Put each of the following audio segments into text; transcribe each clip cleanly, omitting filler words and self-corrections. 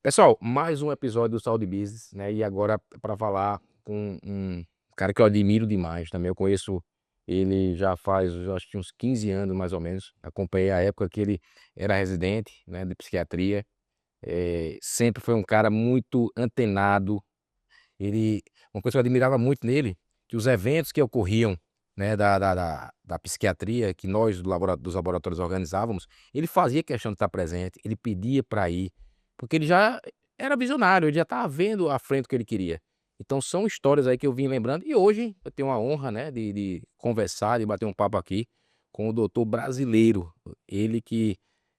Pessoal, mais um episódio do Saúde Business, né? E agora para falar com um cara que eu admiro demais também. Eu conheço ele já faz, eu acho que uns 15 anos mais ou menos. Acompanhei a época que ele era residente, né, de psiquiatria. Sempre foi um cara muito antenado. Uma coisa que eu admirava muito nele, que os eventos que ocorriam, né, da psiquiatria, que nós dos laboratórios organizávamos, ele fazia questão de estar presente, ele pedia para ir, porque ele já era visionário, ele já estava vendo à frente o que ele queria. Então são histórias aí que eu vim lembrando, e hoje eu tenho a honra, né, de conversar, de bater um papo aqui com o doutor brasileiro, ele que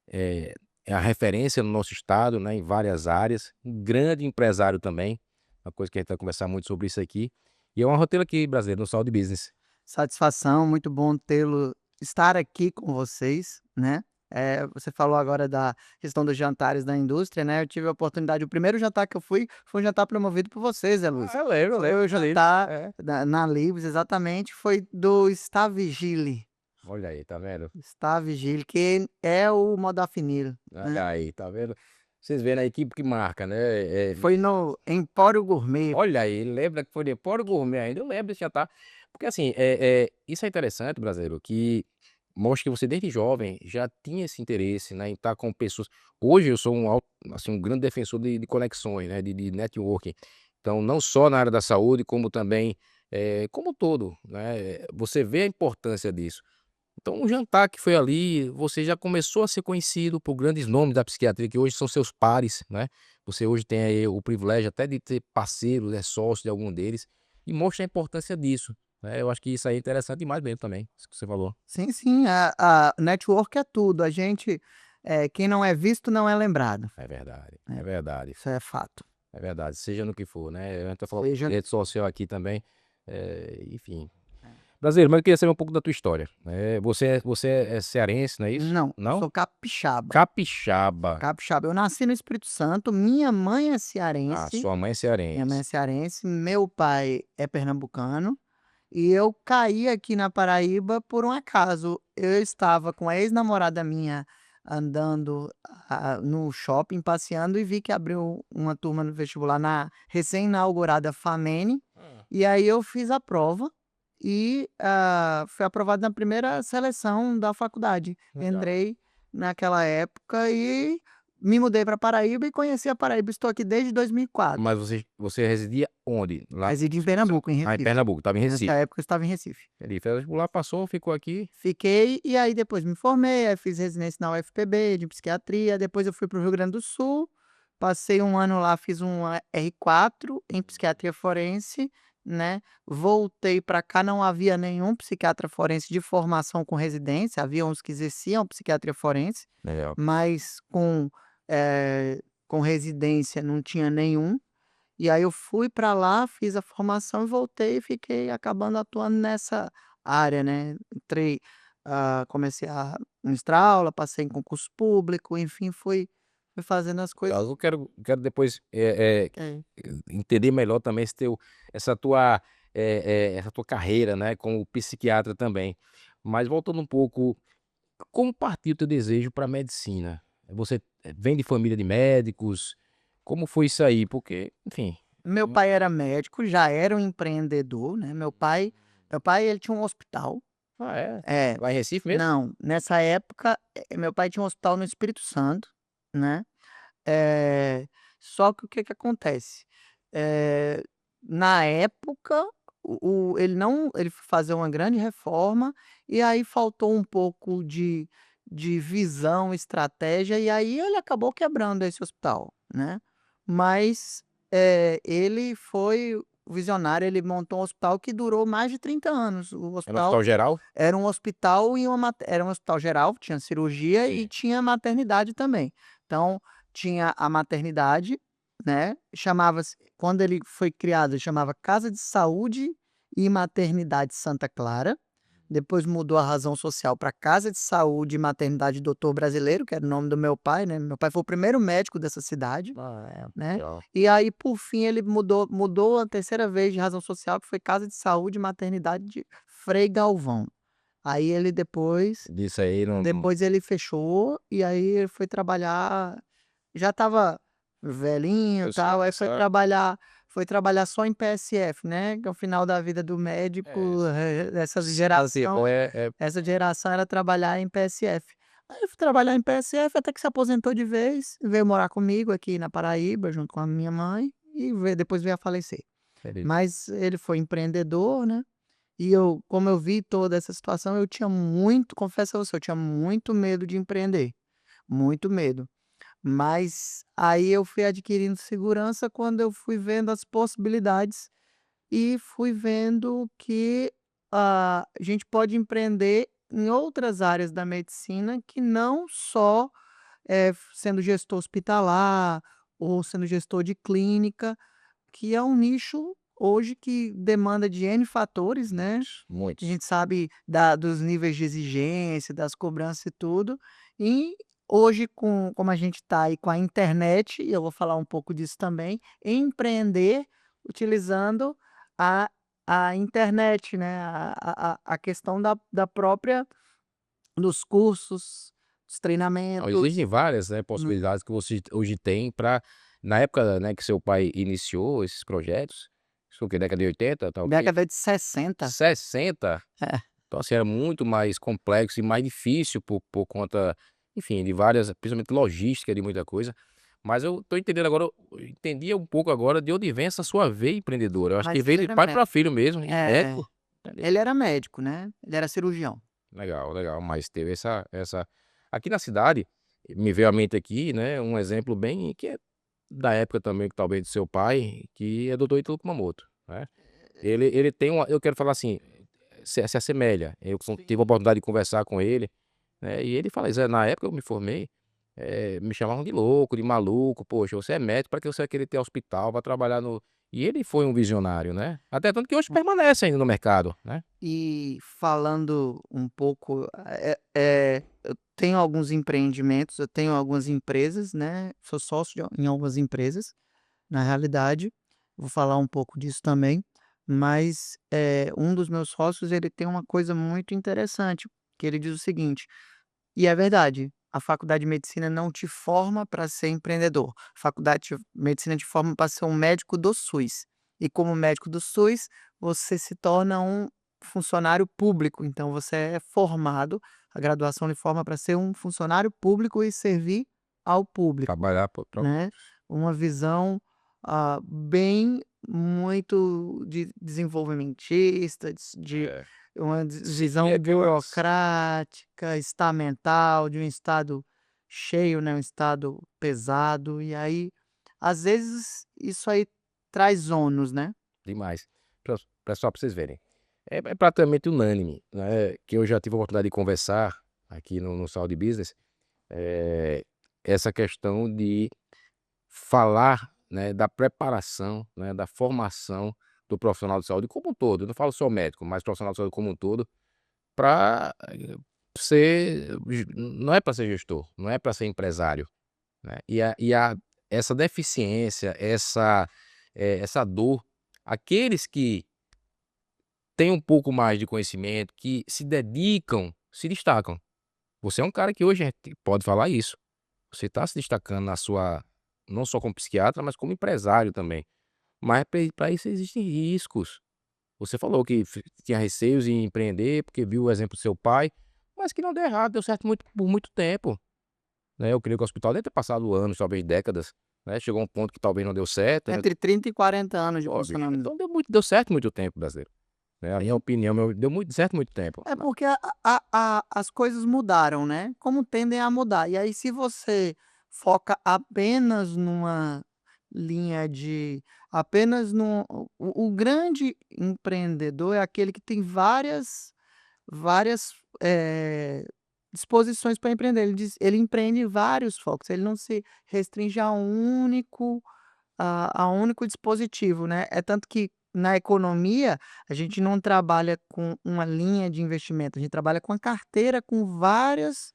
é, é a referência no nosso estado, né, em várias áreas, um grande empresário também, uma coisa que a gente vai conversar muito sobre isso aqui. E é uma roteiro aqui, brasileiro, no Saúde Business. Satisfação, muito bom tê-lo estar aqui com vocês, né. Você falou agora da questão dos jantares da indústria, né, eu tive a oportunidade o primeiro jantar que eu fui, foi um jantar promovido por você, Zé Ah, Lúcio. eu Foi lembro o da Lives. jantar É. na Livres, exatamente, foi do Stavigili. Olha aí, tá vendo? Stavigili, que é o Modafinil, né. Olha aí, tá vendo? Vocês vendo a equipe que marca, né? Foi no Empório Gourmet. Olha aí, lembra que foi de Poro Gourmet ainda? Eu lembro desse jantar. Porque assim, isso é interessante, brasileiro, que mostra que você desde jovem já tinha esse interesse, né, em estar com pessoas. Hoje eu sou um grande defensor de conexões, né, de networking. Então, não só na área da saúde, como também, como um todo, né? Você vê a importância disso. Então, um jantar que foi ali, você já começou a ser conhecido por grandes nomes da psiquiatria, que hoje são seus pares, né? Você hoje tem aí o privilégio até de ter parceiros, sócio de algum deles, e mostra a importância disso, né? Eu acho que isso aí é interessante demais mesmo também, isso que você falou. Sim, sim, a network é tudo, a gente, quem não é visto não é lembrado, É verdade, é né, verdade, isso é fato. é verdade. Seja no que for, né? A gente tá falando de Seja rede social aqui também, enfim. Brasileiro, mas eu queria saber um pouco da tua história, né? Você é cearense, não é isso? Não, eu Não? sou capixaba. Capixaba. Capixaba, eu nasci no Espírito Santo, minha mãe é Ah, cearense, sua mãe é minha mãe é cearense. cearense, meu pai é pernambucano, e eu caí aqui na Paraíba por um acaso. Eu estava com a ex-namorada minha andando, no shopping, passeando, e vi que abriu uma turma no vestibular na recém-inaugurada FAMEN, Hum. e aí eu fiz a prova e, fui aprovado na primeira seleção da faculdade. Legal. Entrei naquela época e me mudei para Paraíba e conheci a Paraíba. Estou aqui desde 2004. Mas você residia onde? Lá no Resido em Espírito Santo? Pernambuco, em Ah, em Recife. Pernambuco, estava em Nessa Recife. época eu estava em Recife. Ele fez vestibular, passou, ficou aqui. Fiquei e aí depois me formei, aí fiz residência na UFPB de psiquiatria, depois eu fui para o Rio Grande do Sul, passei um ano lá, fiz um R4 em psiquiatria forense, né, voltei para cá, não havia nenhum psiquiatra forense de formação com residência, havia uns que exerciam psiquiatria forense, Legal. mas com residência não tinha nenhum. E aí eu fui para lá, fiz a formação e voltei e fiquei acabando atuando nessa área, né. Entrei, comecei a ministrar aula, passei em concurso público, enfim, fui fazendo as coisas. Eu quero depois, É. entender melhor também essa tua, essa tua carreira, né, como psiquiatra também. Mas voltando um pouco, como partiu o teu desejo para medicina? Você, vem de família de médicos? Como foi isso aí? Porque, enfim. Meu pai era médico, já era um empreendedor, né, meu pai ele tinha um hospital. Ah, é? É. Lá em Recife mesmo? Não, nessa época, meu pai tinha um hospital no Espírito Santo, né. Eh, Só que o que que acontece, eh, na época, ele foi fazer uma grande reforma, e aí faltou um pouco de visão, estratégia, e aí ele acabou quebrando esse hospital, né. Mas, ele foi o visionário, ele montou um hospital que durou mais de 30 anos. O É no hospital Hospital Geral? era um hospital geral, tinha cirurgia e Sim. tinha maternidade também. Então, tinha a maternidade, né, chamava-se quando ele foi criado, chamava Casa de Saúde e Maternidade Santa Clara, depois mudou a razão social para Casa de Saúde e Maternidade Doutor Brasileiro, que era o nome do meu pai, né, meu pai foi o primeiro médico dessa cidade, Ah, é, né, legal. e aí por fim ele mudou a terceira vez de razão social, que foi Casa de Saúde e Maternidade de Frei Galvão. Aí ele Disso aí não. depois ele fechou, e aí ele foi trabalhar, já estava velhinho, Eu e sei, tal, aí sabe? foi trabalhar só em PSF, né, que é o final da vida do É, médico, assim, essa geração era trabalhar em PSF. Aí eu fui trabalhar em PSF até que se aposentou de vez, veio morar comigo aqui na Paraíba, junto com a minha mãe, e depois veio a falecer. ele Mas ele foi empreendedor, né, e eu, como eu vi toda essa situação, eu tinha muito, confesso a você, eu tinha muito medo de empreender, muito medo. Mas aí eu fui adquirindo segurança quando eu fui vendo as possibilidades e fui vendo que, a gente pode empreender em outras áreas da medicina que não só, sendo gestor hospitalar ou sendo gestor de clínica, que é um nicho hoje que demanda de N fatores, né, muitos, que a muitos. gente sabe da dos níveis de exigência, das cobranças e tudo, e hoje como a gente está aí com a internet, e eu vou falar um pouco disso também, empreender utilizando a a internet, né, a questão da própria dos cursos, dos Não, treinamentos, existem várias, né, hum, possibilidades que você hoje tem para na época, né, que seu pai iniciou esses projetos, isso foi o quê? Década de 80, tá ok? década de 60. 60, É. então assim, era muito mais complexo e mais difícil por conta, enfim, de várias, principalmente logística de muita coisa. Mas eu tô entendendo agora, eu entendi um pouco agora de onde vem essa sua veia empreendedora. Eu acho que Mas veio ele de era pai para filho mesmo, e é, médico. Entendi. ele era médico, né, ele era cirurgião. Legal, legal, mas teve essa aqui na cidade, me veio à mente aqui, né, um exemplo bem que é da época também, que talvez do seu pai, que é doutor Ítalo Kumamoto, né. Ele tem uma, eu quero falar assim, se assemelha. Eu tive a Sim. oportunidade de conversar com ele, né, e ele fala isso: na época eu me formei, me chamavam de louco, de maluco, "Poxa, você é médico, para que você vai querer ter hospital, vai trabalhar no", e ele foi um visionário, né, até tanto que hoje permanece ainda no mercado, né. E falando um pouco, eu tenho alguns empreendimentos, eu tenho algumas empresas, né, sou sócio em algumas empresas, na realidade, vou falar um pouco disso também, mas, um dos meus sócios, ele tem uma coisa muito interessante, que ele diz o seguinte, e é verdade, a faculdade de medicina não te forma para ser empreendedor, a faculdade de medicina te forma para ser um médico do SUS, e como médico do SUS, você se torna um funcionário público, então você é formado, a graduação lhe forma para ser um funcionário público e servir ao público, Trabalhar pra né. Uma visão, bem muito desenvolvimentista, é, uma seguir visão aquelas burocrática, estamental, de um estado cheio, né, um estado pesado, e aí, às vezes, isso aí traz ônus, né. demais. Só para vocês verem. É praticamente unânime, né, que eu já tive a oportunidade de conversar aqui no Saúde Business, essa questão de falar, né, da preparação, né, da formação do profissional de saúde como um todo, eu não falo só médico, mas profissional de saúde como um todo, para ser não é para ser gestor, não é para ser empresário, né, e essa deficiência, essa dor, aqueles que têm um pouco mais de conhecimento, que se dedicam, se destacam. Você é um cara que hoje pode falar isso. Você está se destacando na sua, não só como psiquiatra, mas como empresário também. Mas para isso existem riscos. Você falou que tinha receios em empreender, porque viu o exemplo do seu pai, mas que não deu errado, deu certo por muito tempo, né. Eu creio que o hospital deve ter passado anos, talvez décadas, né. Chegou um ponto que talvez não deu certo, né. Entre 30 e 40 anos de Pô, bicho, funcionamento. então deu certo muito tempo, brasileiro, né. A minha opinião, deu muito certo muito tempo. É porque as coisas mudaram, né, como tendem a mudar. E aí se você foca apenas numa linha de apenas no o grande empreendedor é aquele que tem várias, disposições para empreender. Ele empreende em vários focos, ele não se restringe a um único a um único dispositivo, né. É tanto que na economia, a gente não trabalha com uma linha de investimento, a gente trabalha com a carteira com várias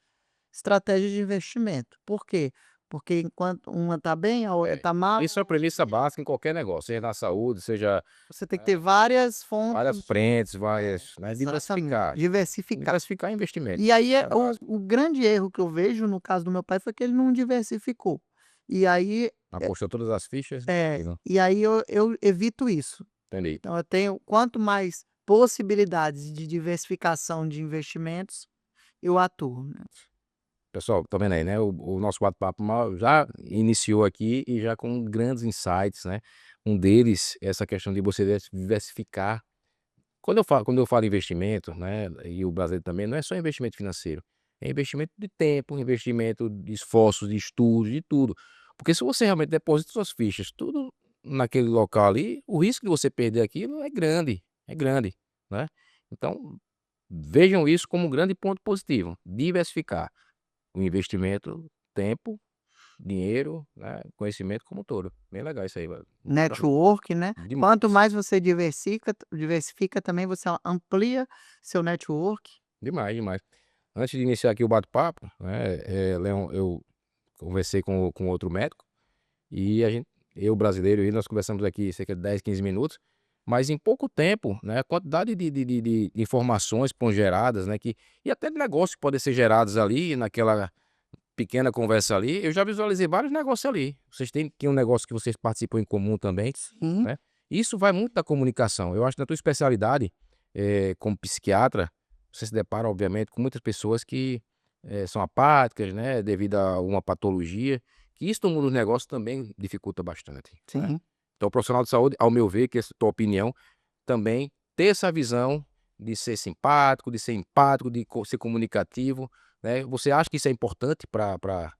estratégias de investimento. Por quê? Porque enquanto uma está bem, a outra É, está mal, isso é a premissa básica em qualquer negócio, seja na saúde, seja, você tem que ter né, várias várias fontes de frentes, várias, né, exatamente, diversificar. diversificar. Diversificar investimento, E aí é básico. o grande erro que eu vejo no caso do meu pai foi que ele não diversificou. E aí Apostou todas as fichas é, e não e aí eu evito isso. entendi. Então eu tenho quanto mais possibilidades de diversificação de investimentos, eu atuo, né. Pessoal, tá vendo aí, né, o nosso bate-papo já iniciou aqui e já com grandes insights, né, um deles é essa questão de você diversificar. Quando eu falo investimento, né, e o brasileiro também, não é só investimento financeiro, é investimento de tempo, investimento de esforços, de estudo, de tudo. Porque se você realmente deposita suas fichas tudo naquele local ali, o risco de você perder aquilo é grande, né. Então, vejam isso como um grande ponto positivo, diversificar o investimento, tempo, dinheiro, né, conhecimento como um todo. Bem legal isso aí, Network, né. Quanto demais, mais você diversifica também você amplia seu network. demais, demais. Antes de iniciar aqui o bate-papo, né, Leon, eu conversei com outro médico e eu brasileiro, e nós conversamos aqui cerca de 10, 15 minutos, mas em pouco tempo, né, a quantidade de informações que foram geradas, né, e até de negócios que podem ser gerados ali, naquela pequena conversa ali, eu já visualizei vários negócios ali. Vocês têm um negócio que vocês participam em comum também, Sim, né. Isso vai muito da comunicação. Eu acho que na tua especialidade, como psiquiatra, você se depara, obviamente, com muitas pessoas que, são apáticas, né, devido a uma patologia, que isso no mundo dos negócios também dificulta bastante, né. sim. Então o profissional de saúde, ao meu ver, que essa é a tua opinião, também ter essa visão de ser simpático, de ser empático, de ser comunicativo, né. Você acha que isso é importante para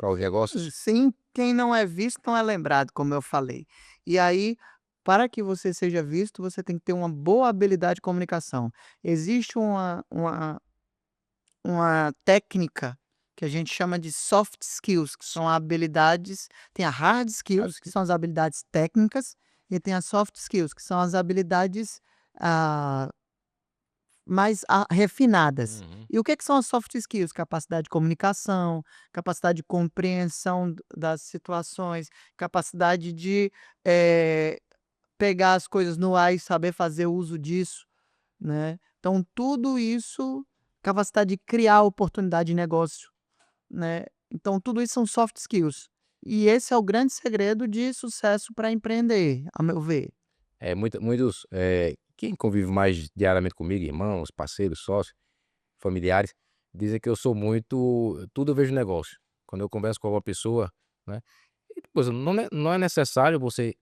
os negócios? Sim, quem não é visto não é lembrado, como eu falei. E aí, para que você seja visto, você tem que ter uma boa habilidade de comunicação. Existe uma técnica que a gente chama de soft skills, que são habilidades, tem a hard Acho skills, que que são as habilidades técnicas, e tem as soft skills, que são as habilidades, ah, mais refinadas. uhum. E o que são as soft skills? Capacidade de comunicação, capacidade de compreensão das situações, capacidade de, eh, pegar as coisas no ar e saber fazer uso disso, né. Então tudo isso, capacidade de criar oportunidade de negócio, né. Então tudo isso são soft skills. E esse é o grande segredo de sucesso para empreender, a meu ver. Muitos, quem convive mais diariamente comigo, irmãos, parceiros, sócios, familiares, dizem que eu sou muito tudo eu vejo negócio. Quando eu converso com alguma pessoa, né, e depois não é necessário você,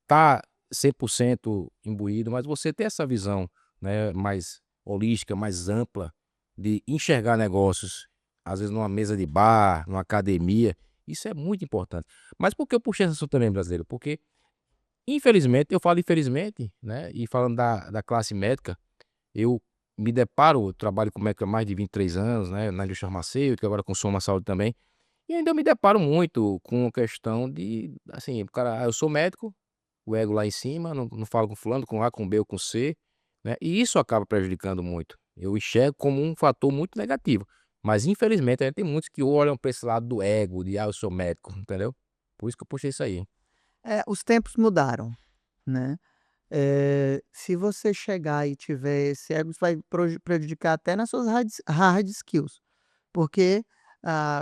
tá 100% imbuído, mas você ter essa visão, né, mais holística, mais ampla, de enxergar negócios, às vezes numa mesa de bar, numa academia, isso é muito importante. Mas por que eu puxei esse assunto também, brasileiro? Porque infelizmente, eu falo infelizmente, né, e falando da classe médica, eu me deparo eu trabalho com médico há mais de 23 anos, né, na indústria farmacêutica, agora com Soma Saúde também, e ainda eu me deparo muito com a questão de, assim, o cara: "Ah, eu sou médico", o ego lá em cima, não falo com fulano, com A, com B ou com C, né, e isso acaba prejudicando muito. Eu enxergo como um fator muito negativo, mas infelizmente ainda tem muitos que olham para esse lado do ego, de: "Ah, eu sou médico", entendeu? Por isso que eu puxei isso aí. Os tempos mudaram, né. Se você chegar e tiver esse ego, isso vai prejudicar até nas suas hard skills, porque,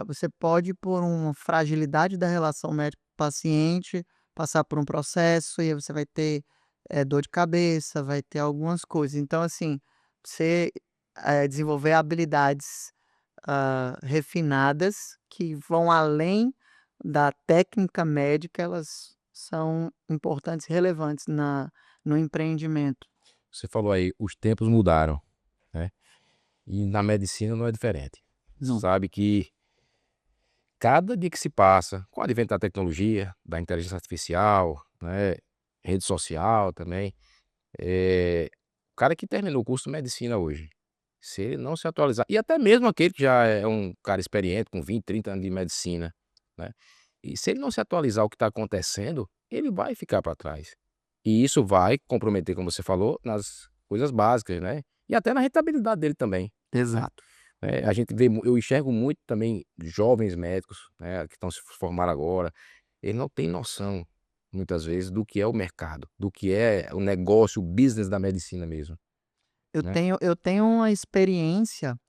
você pode, por uma fragilidade da relação médico-paciente, passar por um processo e aí você vai ter, dor de cabeça, vai ter algumas coisas. Então, assim, você, desenvolver habilidades, refinadas que vão além da técnica médica, elas são importantes e relevantes no empreendimento. Você falou aí, os tempos mudaram, né? E na medicina não é diferente. Não, Sabe que cada dia que se passa, com o advento da tecnologia, da inteligência artificial, né, rede social também, o cara que terminou o curso de medicina hoje, se ele não se atualizar, e até mesmo aquele que já é um cara experiente, com 20, 30 anos de medicina, né, e se ele não se atualizar o que está acontecendo, ele vai ficar para trás. E isso vai comprometer, como você falou, nas coisas básicas, né, e até na rentabilidade dele também, né. exato. A gente vê eu enxergo muito também jovens médicos, né, que estão se formar agora, ele não tem noção, muitas vezes, do que é o mercado, do que é o negócio, o business da medicina mesmo, Eu né. tenho eu tenho uma experiência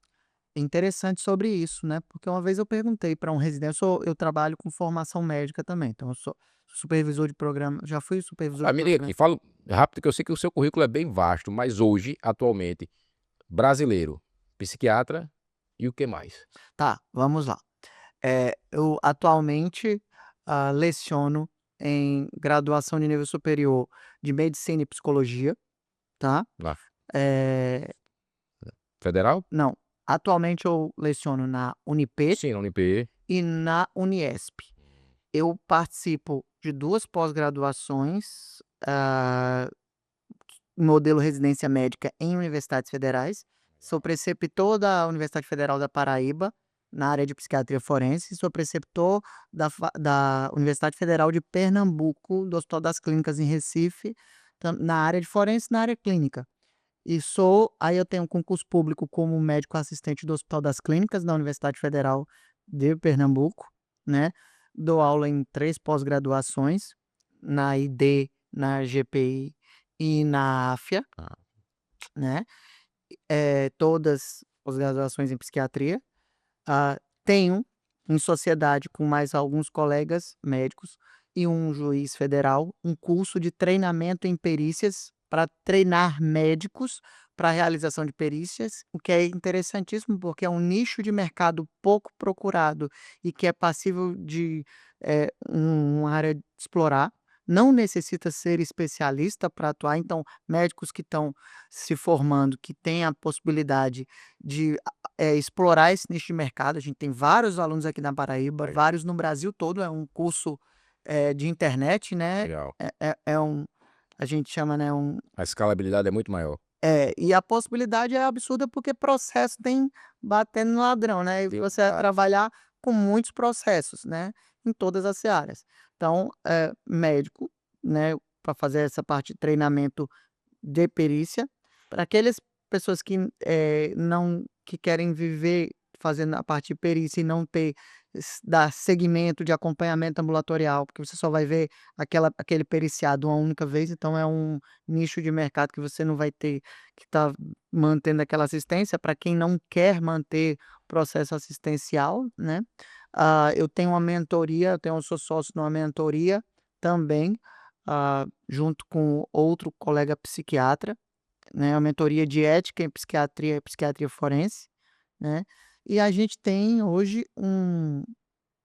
interessante sobre isso, né, porque uma vez eu perguntei para um residente eu trabalho com formação médica também, então eu sou supervisor de programa, já fui supervisor Ah, de me liga aqui, programa. fala rápido que eu sei que o seu currículo é bem vasto, mas hoje, atualmente, brasileiro, psiquiatra e o que mais? Tá, vamos lá. Eu atualmente, leciono em graduação de nível superior de medicina e psicologia, tá. Na Eh, federal? não, atualmente eu leciono na Unip Sim, na UniP. e na Uniesp. Eu participo de 2 pós-graduações, modelo residência médica em universidades federais. Sou preceptor da Universidade Federal da Paraíba, na área de psiquiatria forense, sou preceptor da Universidade Federal de Pernambuco, do Hospital das Clínicas em Recife, na área de forense, na área clínica. Aí eu tenho um concurso público como médico assistente do Hospital das Clínicas da Universidade Federal de Pernambuco, né. Dou aula em 3 pós-graduações, na ID, na GPI e na AFIA, Ah, né, todas pós-graduações em psiquiatria. Tenho, em sociedade com mais alguns colegas médicos e um juiz federal, um curso de treinamento em perícias para treinar médicos para a realização de perícias, o que é interessantíssimo, porque é um nicho de mercado pouco procurado e que é passível de, uma área de explorar. Não necessita ser especialista para atuar, então médicos que estão se formando, que têm a possibilidade de explorar esse nicho de mercado. A gente tem vários alunos aqui na Paraíba, legal, vários no Brasil todo, é um curso, de internet, né, legal. é um a gente chama, né, A escalabilidade é muito maior. e a possibilidade é absurda, porque processo tem batendo no ladrão, né, e você vai Demais. trabalhar com muitos processos, né, em todas as searas. Então, médico, né, para fazer essa parte de treinamento de perícia, para aquelas pessoas que, não que querem viver fazendo a parte de perícia e não ter dar segmento de acompanhamento ambulatorial, porque você só vai ver aquele periciado uma única vez, então é um nicho de mercado que você não vai ter que estar mantendo aquela assistência para quem não quer manter processo assistencial, né. Eu sou sócio de uma mentoria também, junto com outro colega psiquiatra, né, a mentoria de ética em psiquiatria e psiquiatria forense, né, e a gente tem hoje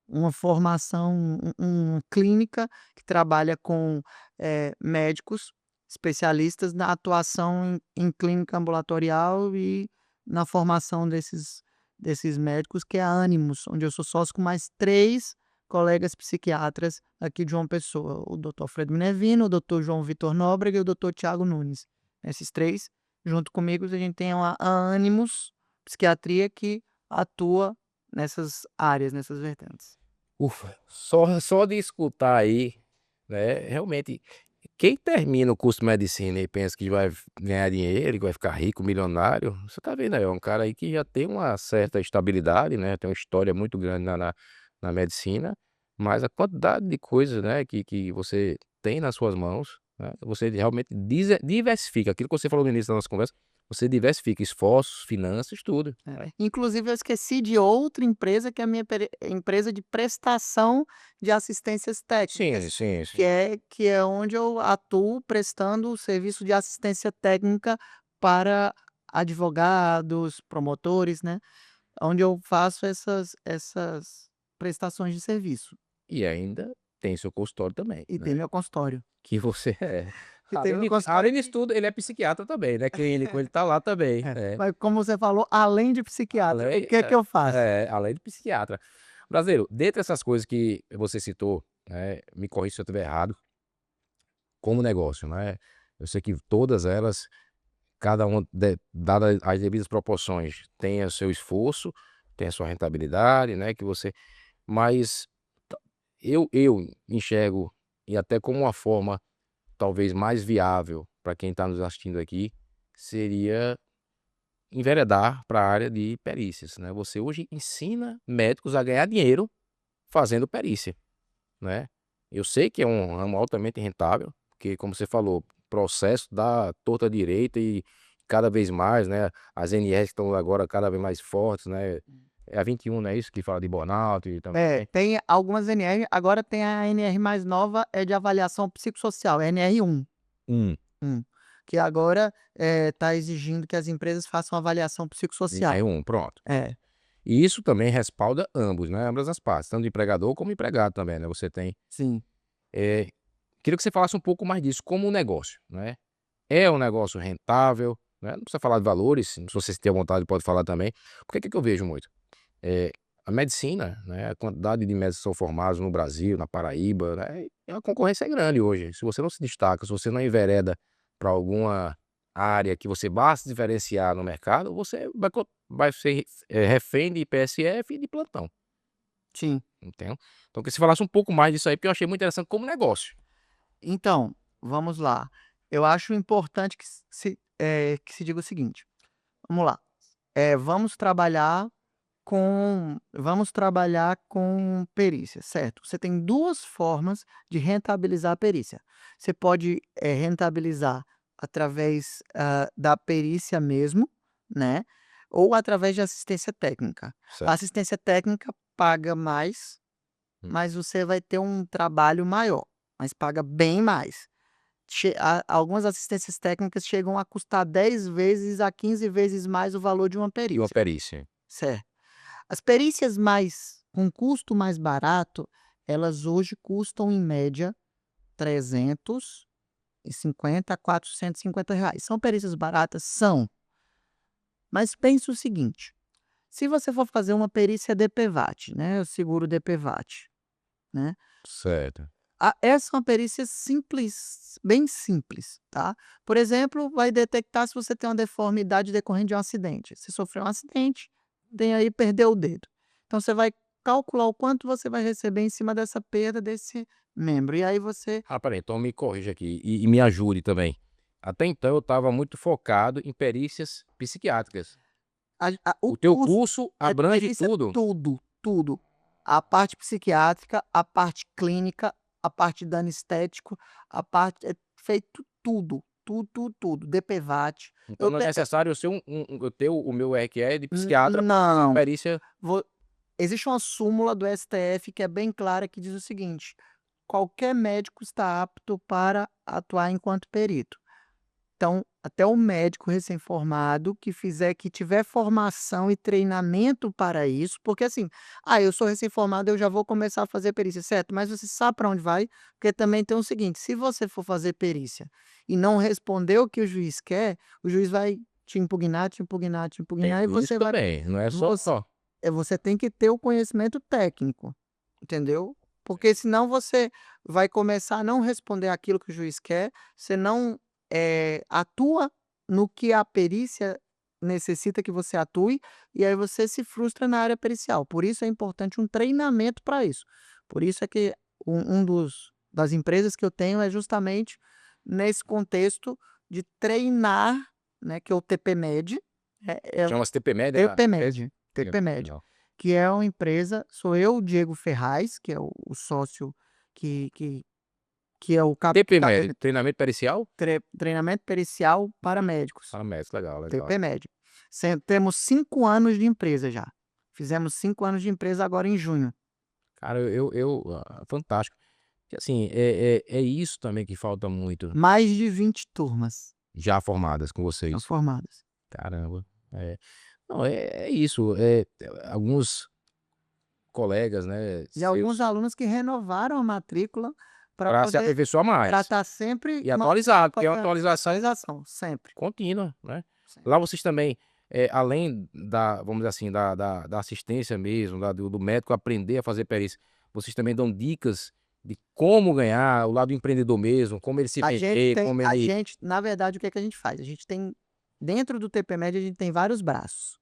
uma formação, uma clínica que trabalha com, médicos especialistas na atuação em clínica ambulatorial e na formação desses médicos, que é a Animos, onde eu sou sócio com mais 3 colegas psiquiatras aqui de João Pessoa, o doutor Alfredo Minervino, o doutor João Vitor Nóbrega e o doutor Tiago Nunes. Esses 3, junto comigo, a gente tem a Animos Psiquiatria, que atua nessas áreas, nessas vertentes. Ufa, só de escutar aí, né, realmente, quem termina o curso de medicina e pensa que vai ganhar dinheiro, que vai ficar rico, milionário, você tá vendo aí, é um cara aí que já tem uma certa estabilidade, né, tem uma história muito grande na medicina, mas a quantidade de coisas, né, que você tem nas suas mãos, né, você realmente diversifica, aquilo que você falou no início da nossa conversa, você diversifica esforços, finanças, tudo. Inclusive eu esqueci de outra empresa, que é a minha empresa de prestação de assistências Sim, técnicas, sim, que sim. é que é onde eu atuo prestando o serviço de assistência técnica para advogados, promotores, né, onde eu faço essas prestações de serviço. E ainda tem seu consultório também, E tem né. meu consultório. Que você é. E tem meu Além consultório disso que tudo, ele é psiquiatra também, né, clínico, ele tá lá também, mas como você falou, além de psiquiatra, o além que é que eu faço? além de psiquiatra. Brasileiro, dentre essas coisas que você citou, né, me corrija se eu estiver errado, como negócio, né, eu sei que todas elas, cada uma dada as devidas proporções, tem o seu esforço, tem a sua rentabilidade, né, que você mas ta eu enxergo, e até como uma forma talvez mais viável para quem está nos assistindo aqui, seria enveredar para a área de perícias, né. Você hoje ensina médicos a ganhar dinheiro fazendo perícia, né. Eu sei que é um ramo altamente rentável, porque como você falou, processo dá torto à direita e cada vez mais, né, as NRs estão agora cada vez mais fortes, né, é a 21, não é isso, que fala de burnout e também. Tem algumas NR, agora tem a NR mais nova, é de avaliação psicossocial, NR1. Hum. Que agora, tá exigindo que as empresas façam avaliação psicossocial. NR1, pronto. É, E isso também respalda ambos, né, ambas as partes, tanto o empregador como o empregado também, né, você tem, sim. queria que você falasse um pouco mais disso, como um negócio, né, é um negócio rentável, né, não precisa falar de valores, se você tem vontade pode falar também, porque o que que eu vejo muito? Eh, a medicina, né, a quantidade de médicos que são formados no Brasil, na Paraíba, né, a concorrência é grande hoje. Se você não se destaca, se você não envereda para alguma área que você vá se diferenciar no mercado, você vai ser, refém de PSF e de plantão, Sim. entendeu? Então que você falasse um pouco mais disso aí, porque eu achei muito interessante como negócio. Então, vamos lá. Eu acho importante que se diga o seguinte, vamos lá, vamos trabalhar com perícia, certo? Você tem 2 formas de rentabilizar a perícia. Você pode, rentabilizar através, da perícia mesmo, né, ou através de assistência técnica. A Certo. assistência técnica paga mais, Hum. mas você vai ter um trabalho maior, mas paga bem mais. Algumas assistências técnicas chegam a custar 10 vezes a 15 vezes mais o valor de uma E uma perícia, perícia? certo. As perícias com custo mais barato, elas hoje custam em média 350 a R$ 450. São perícias baratas? São. Mas pense o seguinte, se você for fazer uma perícia DPVAT, né, o seguro DPVAT, né, Certo. essa é uma perícia simples, bem simples, tá. Por exemplo, vai detectar se você tem uma deformidade decorrente de um acidente. Você sofreu um acidente, tem aí perdeu o dedo. Então você vai calcular o quanto você vai receber em cima dessa perda desse membro, e aí você Ah, espera aí, então me corrija aqui e me ajude também. Até então eu estava muito focado em perícias psiquiátricas. o O teu custo curso é abrange perícia tudo? tudo, tudo. A parte psiquiátrica, a parte clínica, a parte de anestético, a parte é feito tudo, tudo, DPVAT. Então Eu não é te necessário eu ser eu ter o meu RQE de N psiquiatra para fazer uma não, perícia. vo existe uma súmula do STF que é bem clara que diz o seguinte: "Qualquer médico está apto para atuar enquanto perito". Então, até o médico recém-formado que tiver formação e treinamento para isso, porque assim, eu sou recém-formado, eu já vou começar a fazer perícia, certo, mas você sabe para onde vai? Porque também tem o seguinte, se você for fazer perícia e não responder o que o juiz quer, o juiz vai te impugnar, te impugnar, te Tem impugnar e isso você vai também, não é só você você tem que ter o conhecimento técnico, entendeu? Porque senão você vai começar a não responder aquilo que o juiz quer, você não, atua no que a perícia necessita que você atue, e aí você se frustra na área pericial. Por isso é importante um treinamento para isso. Por isso é que um das empresas que eu tenho é justamente nesse contexto de treinar, né, que é o TPMed, é chama-se TPMed, a empresa? TPMed, Legal, TPMed, legal. que é uma empresa sou eu, Diego Ferraz, que é o sócio que que que é o que está TPMed, treinamento pericial? treinamento pericial para médicos, Ah, médico, legal, legal. TPMed. Temos 5 anos de empresa já. Fizemos 5 anos de empresa agora em junho. Cara, fantástico. Que assim, é isso também que falta muito, Mais de 20 turmas já formadas com já vocês. formadas. Caramba, é. Não, é isso, alguns colegas, né, E alguns seus, alunos que renovaram a matrícula para para se poder aperfeiçoar para mais estar sempre e atualizado, porque é uma atualização atualização, sempre, contínua, né. sempre. Lá vocês também, além da, vamos dizer assim, da assistência mesmo, do médico aprender a fazer perícia, vocês também dão dicas de como ganhar, o lado empreendedor mesmo, como ele se vender, como ele. Na verdade, o que é que a gente faz? A gente tem dentro do TPMed a gente tem vários braços.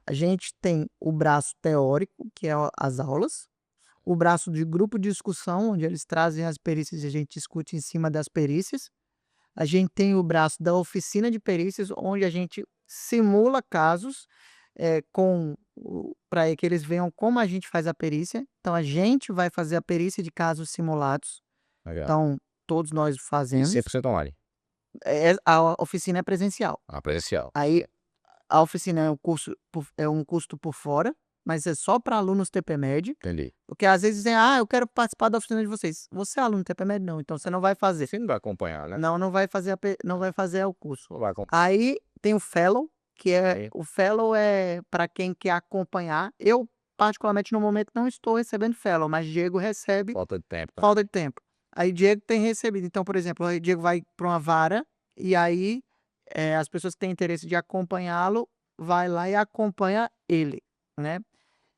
A gente tem o braço teórico, que é as aulas, o braço de grupo de discussão, onde eles trazem as perícias e a gente discute em cima das perícias. A gente tem o braço da oficina de perícias, onde a gente simula casos, com para que eles vejam como a gente faz a perícia. Então a gente vai fazer a perícia de casos simulados. Legal. Então, todos nós E fazemos. 100% online. A oficina é presencial. Presencial. Aí a oficina é um custo por fora, mas é só para alunos TPMed, Entendi. porque às vezes dizem: "Ah, eu quero participar da oficina de vocês". Você é aluno TPMed? Não, então você não vai fazer. Você não vai acompanhar, né? Não, não vai fazer o curso. Não vai acompanhar. Aí tem o fellow, o fellow é para quem quer acompanhar. Eu, particularmente, no momento não estou recebendo fellow, mas Diego recebe. Falta de tempo, tá? Falta de tempo. Aí Diego tem recebido. Então, por exemplo, aí Diego vai para uma vara e aí as pessoas que têm interesse de acompanhá-lo vai lá e acompanha ele, né?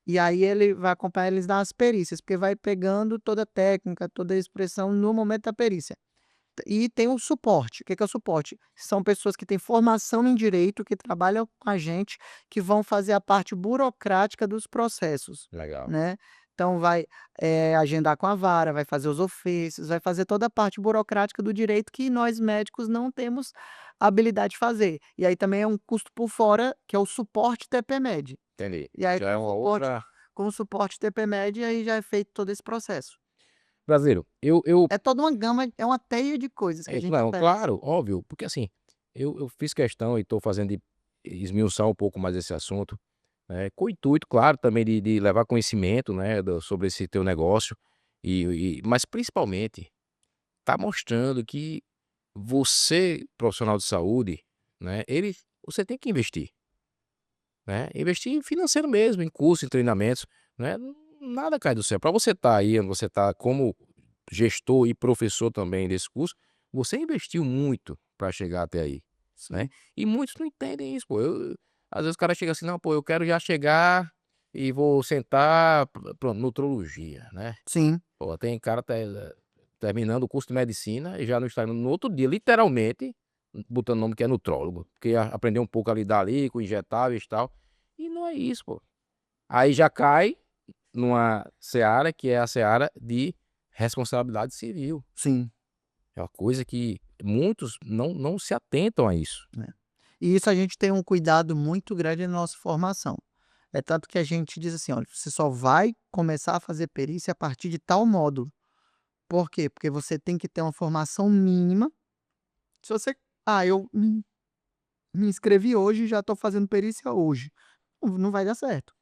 E aí ele vai acompanhar eles nas perícias, porque vai pegando toda a técnica, toda a expressão no momento da perícia. E tem o suporte. O que é o suporte? São pessoas que têm formação em direito, que trabalham com a gente, que vão fazer a parte burocrática dos processos, Legal. né? Então vai agendar com a vara, vai fazer os ofícios, vai fazer toda a parte burocrática do direito que nós médicos não temos habilidade de fazer. E aí também é um custo por fora, que é o suporte TPMed. Entendi. E aí Já é uma outra. com o suporte TPMed, aí já é feito todo esse processo. Brasileiro, eu É toda uma gama, é uma teia de coisas que a gente não, oferece. claro, óbvio, porque assim, eu fiz questão e estou fazendo de esmiuçar um pouco mais esse assunto, né, com o intuito, claro, também de levar conhecimento, né, sobre esse teu negócio, mas principalmente tá mostrando que você, profissional de saúde, né, você tem que investir, né, investir financeiro mesmo, em curso, em treinamentos, né, nada cai do céu. Para você estar aí onde você está como gestor e professor também desse curso, você investiu muito para chegar até aí, né. Sim. E muitos não entendem isso, pô. Às vezes o cara chega assim: "Não, pô, eu quero já chegar e vou sentar", pronto, nutrologia, né. Sim, Pô, tem cara terminando o curso de medicina e já não está indo no outro dia, literalmente, botando o nome que é nutrólogo, porque aprendeu um pouco a lidar ali com injetáveis e tal, e não é isso, pô. Aí já cai numa seara que é a seara de responsabilidade civil. sim, É uma coisa que muitos não se atentam a isso. né. E isso a gente tem um cuidado muito grande na nossa formação. É tanto que a gente diz assim: "Olha, você só vai começar a fazer perícia a partir de tal módulo". Por quê? Porque você tem que ter uma formação mínima. Se você: "Ah, eu me inscrevi hoje e já estou fazendo perícia hoje", não vai dar certo,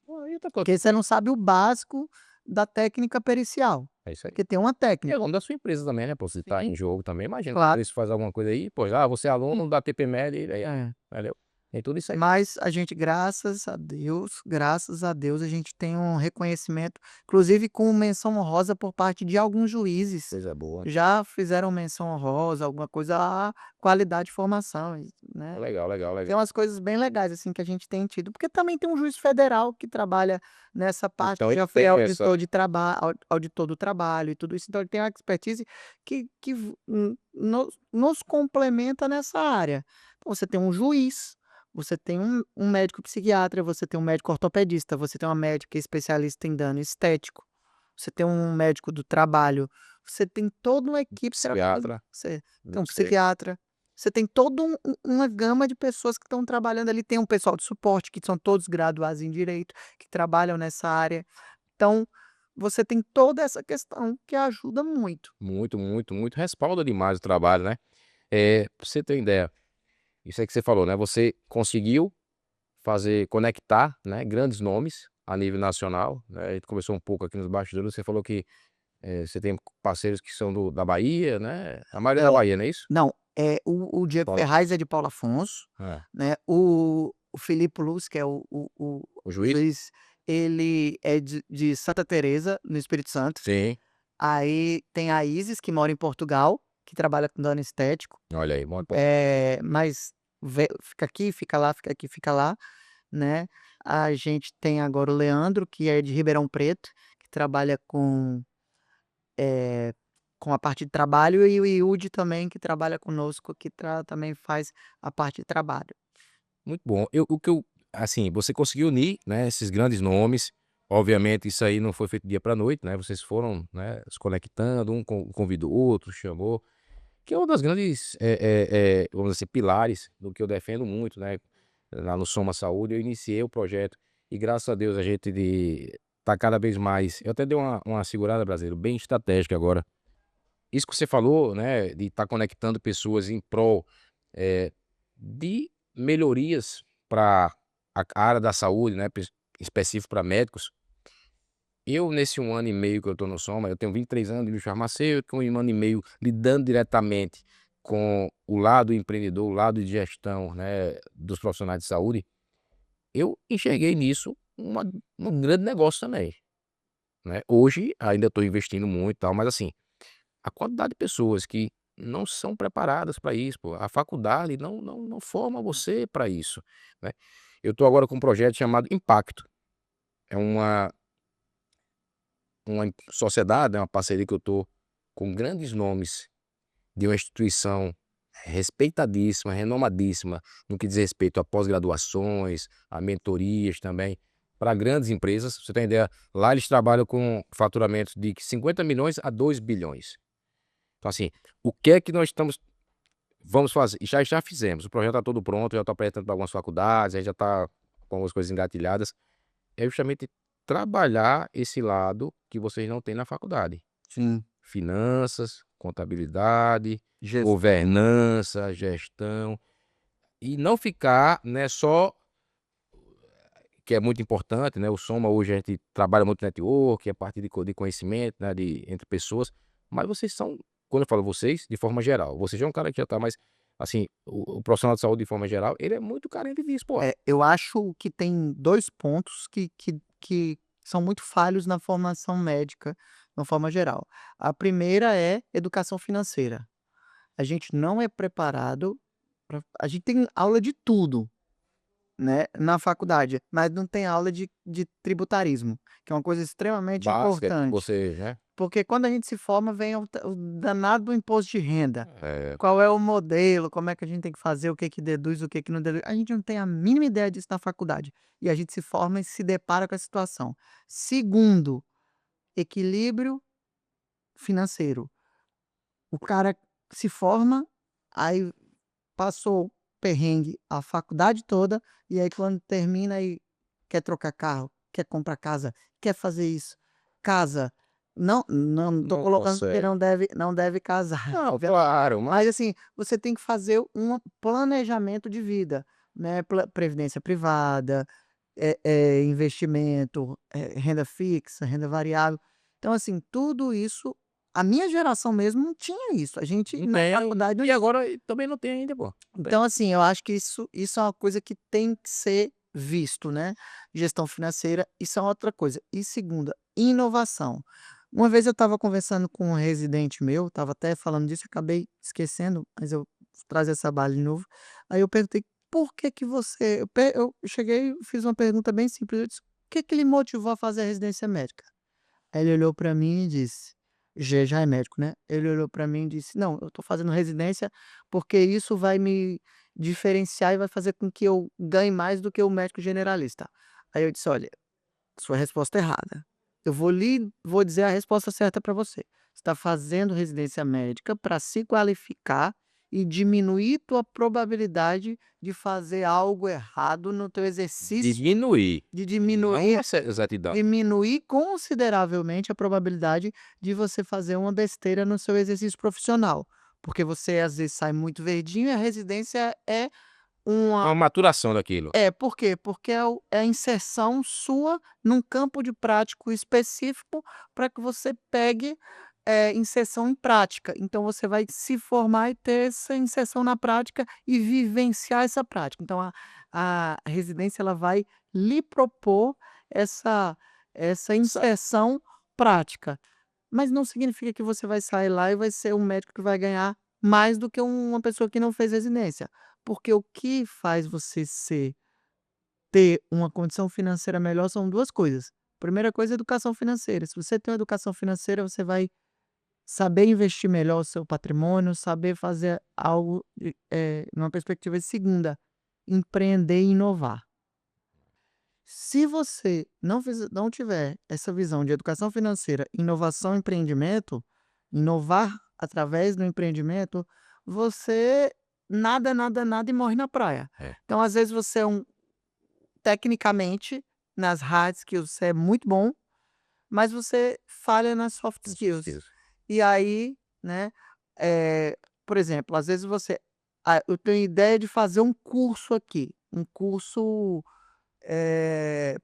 Pô, e outra coisa, porque você não sabe o básico da técnica pericial, é isso aí. porque tem uma E é o técnica. nome da sua empresa também, né, pô, se tá Sim, em jogo também, imagina, claro. se faz alguma coisa aí, pô, você é aluno da TPMed, e aí, É. entendeu? Tem tudo isso aí. Mas a gente, graças a Deus, a gente tem um reconhecimento, inclusive com menção honrosa por parte de alguns juízes. Coisa boa. Já fizeram menção honrosa, alguma coisa, à qualidade de formação, né. Legal, legal, legal. Tem umas coisas bem legais, assim, que a gente tem tido, porque também tem um juiz federal que trabalha nessa parte, Então que ele já foi tem essa auditor do trabalho e tudo isso, então ele tem uma expertise que nos complementa nessa área. Então você tem um juiz, você tem um médico psiquiatra, você tem um médico ortopedista, você tem uma médica especialista em dano estético, você tem um médico do trabalho, você tem toda uma equipe trabalhando, psiquiatra, você tem um você psiquiatra, você tem toda uma gama de pessoas que estão trabalhando ali, tem um pessoal de suporte, que são todos graduados em direito, que trabalham nessa área. Então, você tem toda essa questão que ajuda muito. muito, muito, muito respalda demais o trabalho, né. Pra você ter uma ideia, isso aí que você falou, né, você conseguiu conectar, né, grandes nomes a nível nacional, né, a gente conversou um pouco aqui nos bastidores, você falou que, você tem parceiros que são da Bahia, né, a maioria é da É, Bahia, não é isso? não, o Diego Paulo Ferraz é de Paulo Afonso, é. né, o Filipe Luz, que é O o juiz? juiz, ele é de Santa Teresa, no Espírito Santo. Sim. Aí tem a Isis, que mora em Portugal, que trabalha com dano estético. Olha aí, muito bom. Mas fica aqui, fica lá, fica aqui, fica lá, né. A gente tem agora o Leandro, que é de Ribeirão Preto, que trabalha eh, com a parte de trabalho, e o Iude também, que trabalha conosco, que também faz a parte de trabalho. Muito bom. O que eu assim, você conseguiu unir, né, esses grandes nomes, obviamente isso aí não foi feito do dia para noite, né, vocês foram, né, se conectando, um convidou o outro, chamou, que é uma das grandes, vamos dizer assim, pilares do que eu defendo muito, né, lá no Soma Saúde, eu iniciei o projeto e graças a Deus a gente tá cada vez mais eu até dei uma segurada, brasileiro, bem estratégica agora, isso que você falou, né, de estar conectando pessoas em prol, de melhorias para a área da saúde, né, específico para médicos. Eu, nesse 1 ano e meio que eu estou no Soma, eu tenho 23 anos de indústria farmacêutica, 1 ano e meio lidando diretamente com o lado empreendedor, o lado de gestão, né, dos profissionais de saúde. Eu enxerguei nisso um grande negócio também, né. Hoje ainda estou investindo muito e tal, mas assim, a quantidade de pessoas que não são preparadas para isso, pô, a faculdade não forma você para isso, né. Eu estou agora com um projeto chamado Impacto, é uma sociedade, é uma parceria que eu estou com grandes nomes de uma instituição respeitadíssima, renomadíssima, no que diz respeito a pós-graduações, a mentorias também, para grandes empresas. Pra você tem ideia, lá eles trabalham com faturamentos de 50 milhões a 2 bilhões. Então, assim, o que é que nós vamos fazer? E já fizemos, o projeto está todo pronto, já estou apresentando para algumas faculdades, a gente já está com algumas coisas engatilhadas. É justamente trabalhar esse lado que vocês não têm na faculdade. Sim. Finanças, contabilidade, Gestão. governança, gestão, e não ficar, né, só que é muito importante, né, o Soma hoje a gente trabalha muito network, a partir de conhecimento, né, entre pessoas, mas vocês são, quando eu falo vocês, de forma geral, você já é um cara que já tá mais, assim, o profissional de saúde de forma geral, ele é muito carente disso, pô. Eu acho que tem 2 pontos que são muito falhos na formação médica, de uma forma geral. A primeira é educação financeira. A gente não é preparado a gente tem aula de tudo, né, na faculdade, mas não tem aula de tributarismo, que é uma coisa extremamente Básica, importante. você, né, Porque quando a gente se forma, vem o danado do imposto de renda. é, Qual é o modelo, como é que a gente tem que fazer, o que que deduz, o que que não deduz. A gente não tem a mínima ideia disso na faculdade. E a gente se forma e se depara com a situação. Segundo, equilíbrio financeiro. O cara se forma, aí passou perrengue a faculdade toda, e aí quando termina aí quer trocar carro, quer comprar casa, quer fazer isso. Casa, não tô não colocando que consegue. não deve casar, Não, obviamente. claro, Mas mas assim, você tem que fazer um planejamento de vida, né, previdência privada, investimento, renda fixa, renda variável. Então assim, tudo isso a minha geração mesmo não tinha isso, a gente não na tem, faculdade não. e agora também não tem ainda, pô. Não tem. Então, assim, eu acho que isso é uma coisa que tem que ser visto, né. Gestão financeira, isso é outra coisa. E segunda, inovação. Uma vez eu estava conversando com um residente meu, estava até falando disso, acabei esquecendo, mas eu trazer essa bala de novo. Aí eu perguntei: "Por que que você", eu cheguei e fiz uma pergunta bem simples, eu disse: "O que que lhe motivou a fazer a residência médica?" Aí ele olhou para mim e disse, já é médico, né, ele olhou para mim e disse: "Não, eu estou fazendo residência, porque isso vai me diferenciar e vai fazer com que eu ganhe mais do que o médico generalista". Aí eu disse: "Olha, sua resposta é errada. Eu vou dizer a resposta certa para você. Você está fazendo residência médica para se qualificar e diminuir tua probabilidade de fazer algo errado no teu exercício, Diminuir, de não diminuir essa exatidão. Diminuir consideravelmente a probabilidade de você fazer uma besteira no seu exercício profissional, porque você às vezes sai muito verdinho e a residência é É uma uma maturação daquilo. por quê? Porque é a inserção sua num campo de prático específico para que você pegue, inserção em prática. Então você vai se formar e ter essa inserção na prática e vivenciar essa prática. Então a residência ela vai lhe propor essa Sa inserção prática, mas não significa que você vai sair lá e vai ser um médico que vai ganhar mais do que uma pessoa que não fez residência, porque o que faz você ter uma condição financeira melhor são 2 coisas. Primeira coisa, educação financeira. Se você tem uma educação financeira, você vai saber investir melhor o seu patrimônio, saber fazer algo numa perspectiva de segunda, empreender e inovar. Se você não tiver essa visão de educação financeira, inovação e empreendimento, inovar através do empreendimento, você nada, nada, nada e morre na praia. é, Então, às vezes, você é tecnicamente, nas hard skills você é muito bom, mas você falha nas soft skills. isso. E aí né? Por exemplo, às vezes eu tenho ideia de fazer um curso aqui, um curso,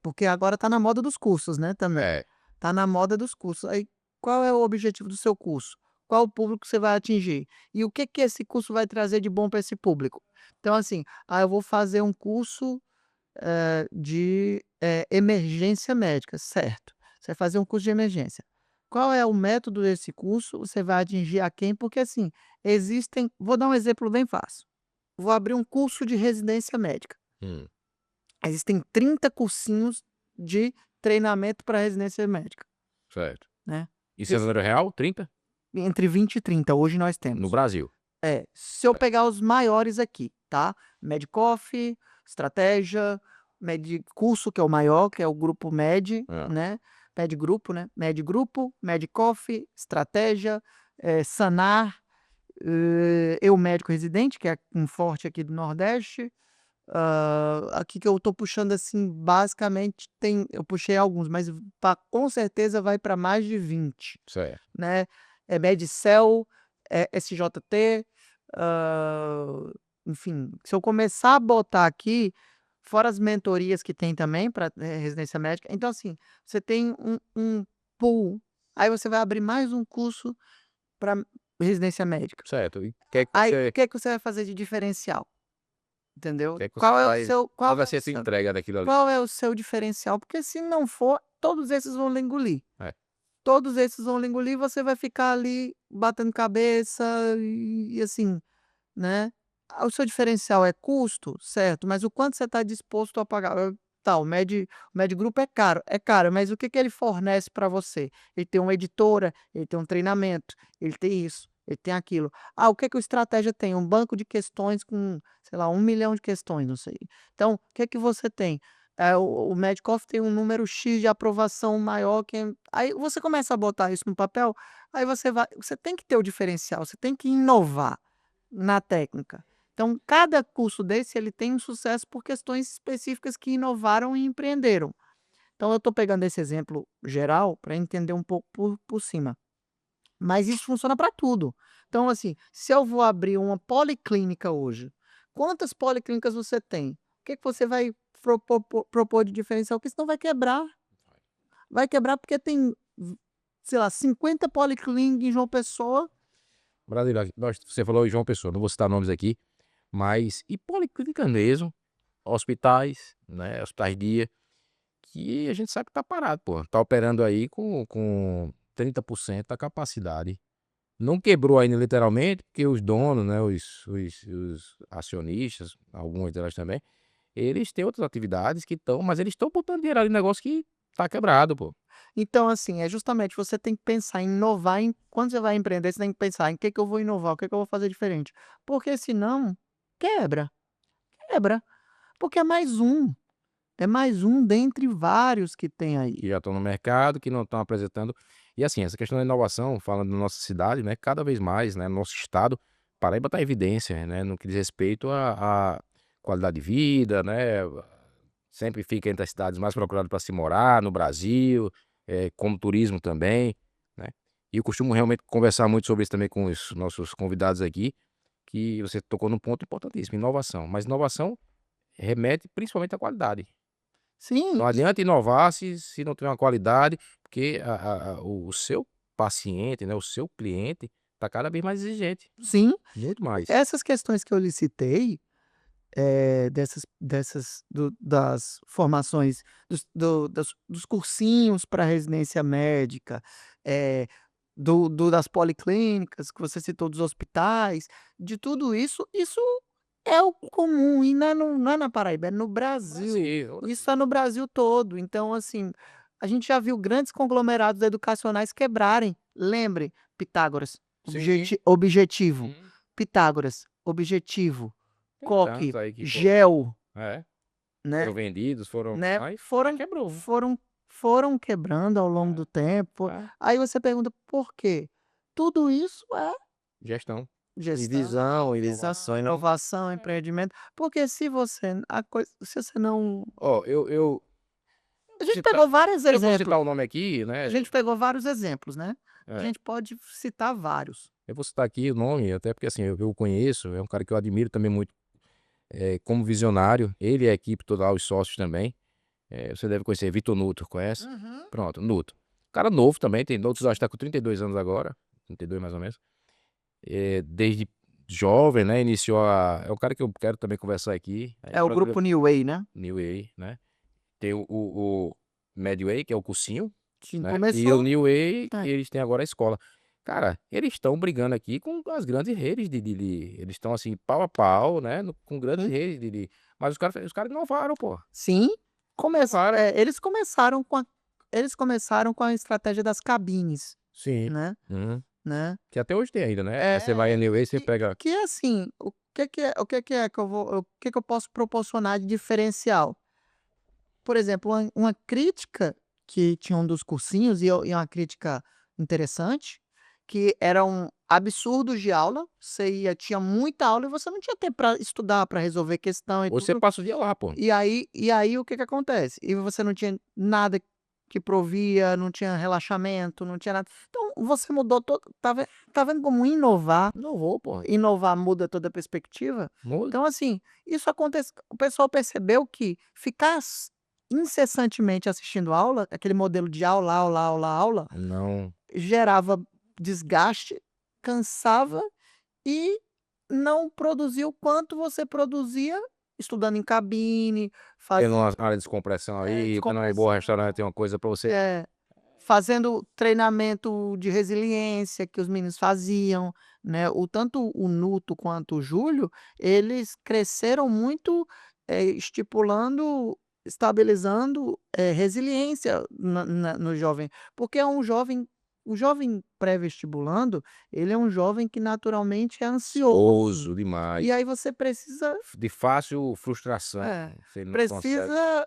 porque agora tá na moda dos cursos, né, também. É, Tá na moda dos cursos. Aí, qual é o objetivo do seu curso? Qual o público você vai atingir? E o que que esse curso vai trazer de bom para esse público? Então, assim, eu vou fazer um curso, de, emergência médica, certo. Você vai fazer um curso de emergência. Qual é o método desse curso? Você vai atingir a quem? Porque, assim, vou dar um exemplo bem fácil. Vou abrir um curso de residência médica. hum, Existem 30 cursinhos de treinamento para residência médica, certo. né. Isso é Esse número real? 30? Entre 20 e 30 hoje nós No temos. Brasil. Se eu pegar os maiores aqui, tá, Medcoff, Estratégia, Medcurso, que é o maior, que é o grupo Med, É, né, Medgrupo, né, Medgrupo, Medcoff, Estratégia, Sanar, Eu Médico Residente, que é um forte aqui do Nordeste. Aqui que eu tô puxando, assim, basicamente eu puxei alguns, mas com certeza vai para mais de 20, certo. né. Medcel, SJT, hã, enfim, se eu começar a botar aqui, fora as mentorias que tem também para residência médica, então, assim, você tem um pool, aí você vai abrir mais um curso para residência médica. Certo. E o que é que Aí, o você que é que você vai fazer de diferencial? Entendeu? que é que você vai qual vai ser a tua Seu entrega daquilo ali? qual é o seu diferencial? Porque se não for, todos esses vão lhe engolir. É, Todos esses vão lhe engolir, você vai ficar ali batendo cabeça e assim, né. O seu diferencial é custo? Certo, mas o quanto você está disposto a pagar? Tá, o Medgrupo é caro, mas o que que ele fornece para você? Ele tem uma editora, ele tem um treinamento, ele tem isso, ele tem aquilo. O que que o Estratégia tem? Um banco de questões com, sei lá, 1 milhão de questões, não sei. Então, o que que você tem? O Medcoff tem um número X de aprovação maior que aí você começa a botar isso no papel, aí você tem que ter o diferencial, você tem que inovar na técnica. Então, cada curso desse, ele tem um sucesso por questões específicas que inovaram e empreenderam. Então, eu estou pegando esse exemplo geral para entender um pouco por cima, mas isso funciona para tudo. Então, assim, se eu vou abrir uma policlínica hoje, quantas policlínicas você tem? O que que você vai propor de diferencial? Porque senão vai quebrar. Vai quebrar porque tem, sei lá, 50 policlínicas em João Pessoa. Brasil, você falou em João Pessoa, não vou citar nomes aqui, mas e policlínica mesmo, hospitais, né, hospitais dia, que a gente sabe que tá parado, pô, tá operando aí com 30% da capacidade. Não quebrou ainda literalmente, porque os donos, né, os acionistas, algumas delas também, eles têm outras atividades que estão, mas eles estão botando dinheiro ali no negócio que tá quebrado, pô. Então, assim, justamente você tem que pensar em inovar quando você vai empreender, você tem que pensar em que eu vou inovar, o que que eu vou fazer diferente, porque senão quebra, quebra, porque é mais um dentre vários que tem aí. Que já estão no mercado, que não estão apresentando. E assim, essa questão da inovação, falando da nossa cidade, né, cada vez mais, né, no nosso estado, Paraíba está em evidência, né, no que diz respeito à qualidade de vida, né, sempre fica entre as cidades mais procuradas para se morar no Brasil, como turismo também, né. E eu costumo realmente conversar muito sobre isso também com os nossos convidados aqui, que você tocou num ponto importantíssimo, inovação. Mas inovação remete principalmente à qualidade. Sim, Não adianta inovar se não tiver uma qualidade, porque o seu paciente, né, o seu cliente está cada vez mais exigente, sim, muito mais. essas questões que eu lhe citei, das formações, dos cursinhos para residência médica, eh, das policlínicas que você citou, dos hospitais, de tudo isso, isso é o comum e não é na Paraíba, é no Brasil. Brasil. Isso é no Brasil todo. Então, assim, a gente já viu grandes conglomerados educacionais quebrarem. Lembre, Pitágoras, Sim. objetivo. Uhum. Pitágoras, objetivo. Tem Coque, tantos aí que gel, é, foram né, vendidos, foram né, aí foram quebrou. foram foram quebrando ao longo do tempo. É, Aí você pergunta: "Por quê?". Tudo isso é gestão. E gestão, visão, inovação. inovação, empreendimento, porque se você não Ó, eu a vou gente citar pegou vários eu vou exemplos, citar o nome aqui, a né, gente pegou vários exemplos, né. A É. gente pode citar vários. Eu vou citar aqui o nome, até porque assim, eu o conheço, é um cara que eu admiro também muito, como visionário, ele e a equipe toda lá, os sócios também. Você deve conhecer Vitor Nuto, conhece? Uhum. Pronto, Nuto. Cara novo também, tem outros, acho que tá com 32 anos agora, 32 mais ou menos. Desde jovem, né, iniciou a é o cara que eu quero também conversar aqui, É o grupo New Way, né? New Way, né. Tem o Medway, que é o cursinho, Que né, e o começou. New Way, É. eles têm agora a escola. Cara, eles estão brigando aqui com as grandes redes eles estão, assim, pau a pau, né, com grandes Sim. redes mas os caras inovaram, pô. Sim. Inovaram. Eles começaram com a estratégia das cabines, Sim. né? Uhum. Né? Que até hoje tem ainda, né. Aí você vai É, em New Way, você que, pega que assim, o que que eu vou, o que que eu posso proporcionar de diferencial? Por exemplo, uma crítica que tinha um dos cursinhos, e uma crítica interessante, que eram absurdos de aula, você ia, tinha muita aula e você não tinha tempo para estudar, para resolver questão e hoje você tudo. passa o dia lá, pô. E aí o que que acontece? E você não tinha nada que provia, não tinha relaxamento, não tinha nada. Então você mudou todo, tá vendo como Inovou, pô. inovar muda toda a perspectiva? Muda. Então assim, isso acontece, o pessoal percebeu que ficar incessantemente assistindo aula, aquele modelo de aula, aula, aula, aula, Não, gerava desgaste, cansava e não produzia o quanto você produzia estudando em cabine, tendo fazendo uma área de descompressão aí, tendo uma boa restaurante, tem descompressão, uma coisa pra você eh, fazendo treinamento de resiliência que os meninos faziam, né, o tanto o Nuto quanto o Júlio, eles cresceram muito, estipulando, estabilizando, resiliência no jovem, porque é um jovem, o jovem pré-vestibulando, ele é um jovem que naturalmente é ansioso, ansioso demais, e aí você precisa, de fácil frustração, é, você não consegue precisa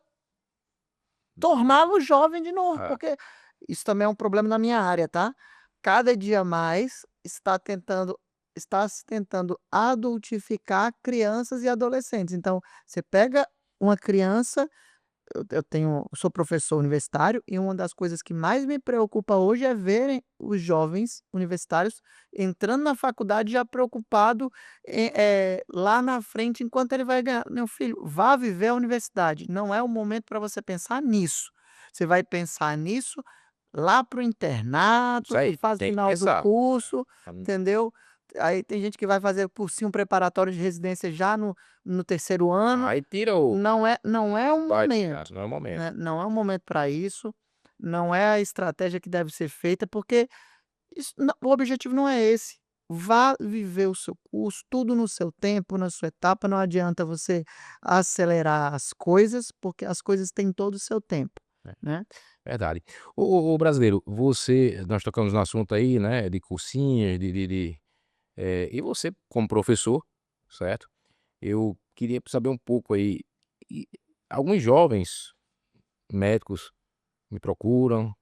torná-lo jovem de novo, é, porque isso também é um problema na minha área, tá. Cada dia mais está se tentando adultificar crianças e adolescentes. Então, você pega uma criança, eu sou professor universitário e uma das coisas que mais me preocupa hoje é verem os jovens universitários entrando na faculdade já preocupado lá na frente, enquanto ele vai ganhar. Meu filho, vá viver a universidade, não é o momento para você pensar nisso. Você vai pensar nisso lá para o isso internato, na aí, fase tem que final do pensar. curso, Pra entendeu? Aí tem gente que vai fazer cursinho preparatório de residência já no terceiro ano. aí tira o Não é o vai tirar, momento, não é o momento. né, não é o momento para isso, não é a estratégia que deve ser feita, porque isso não, o objetivo não é esse. Vá viver o seu curso, tudo no seu tempo, na sua etapa, não adianta você acelerar as coisas, porque as coisas têm todo o seu tempo, É, né. verdade. Ô brasileiro, nós tocamos no assunto aí, né, de cursinhos, e você como professor, certo? Eu queria saber um pouco aí, e alguns jovens médicos me procuram,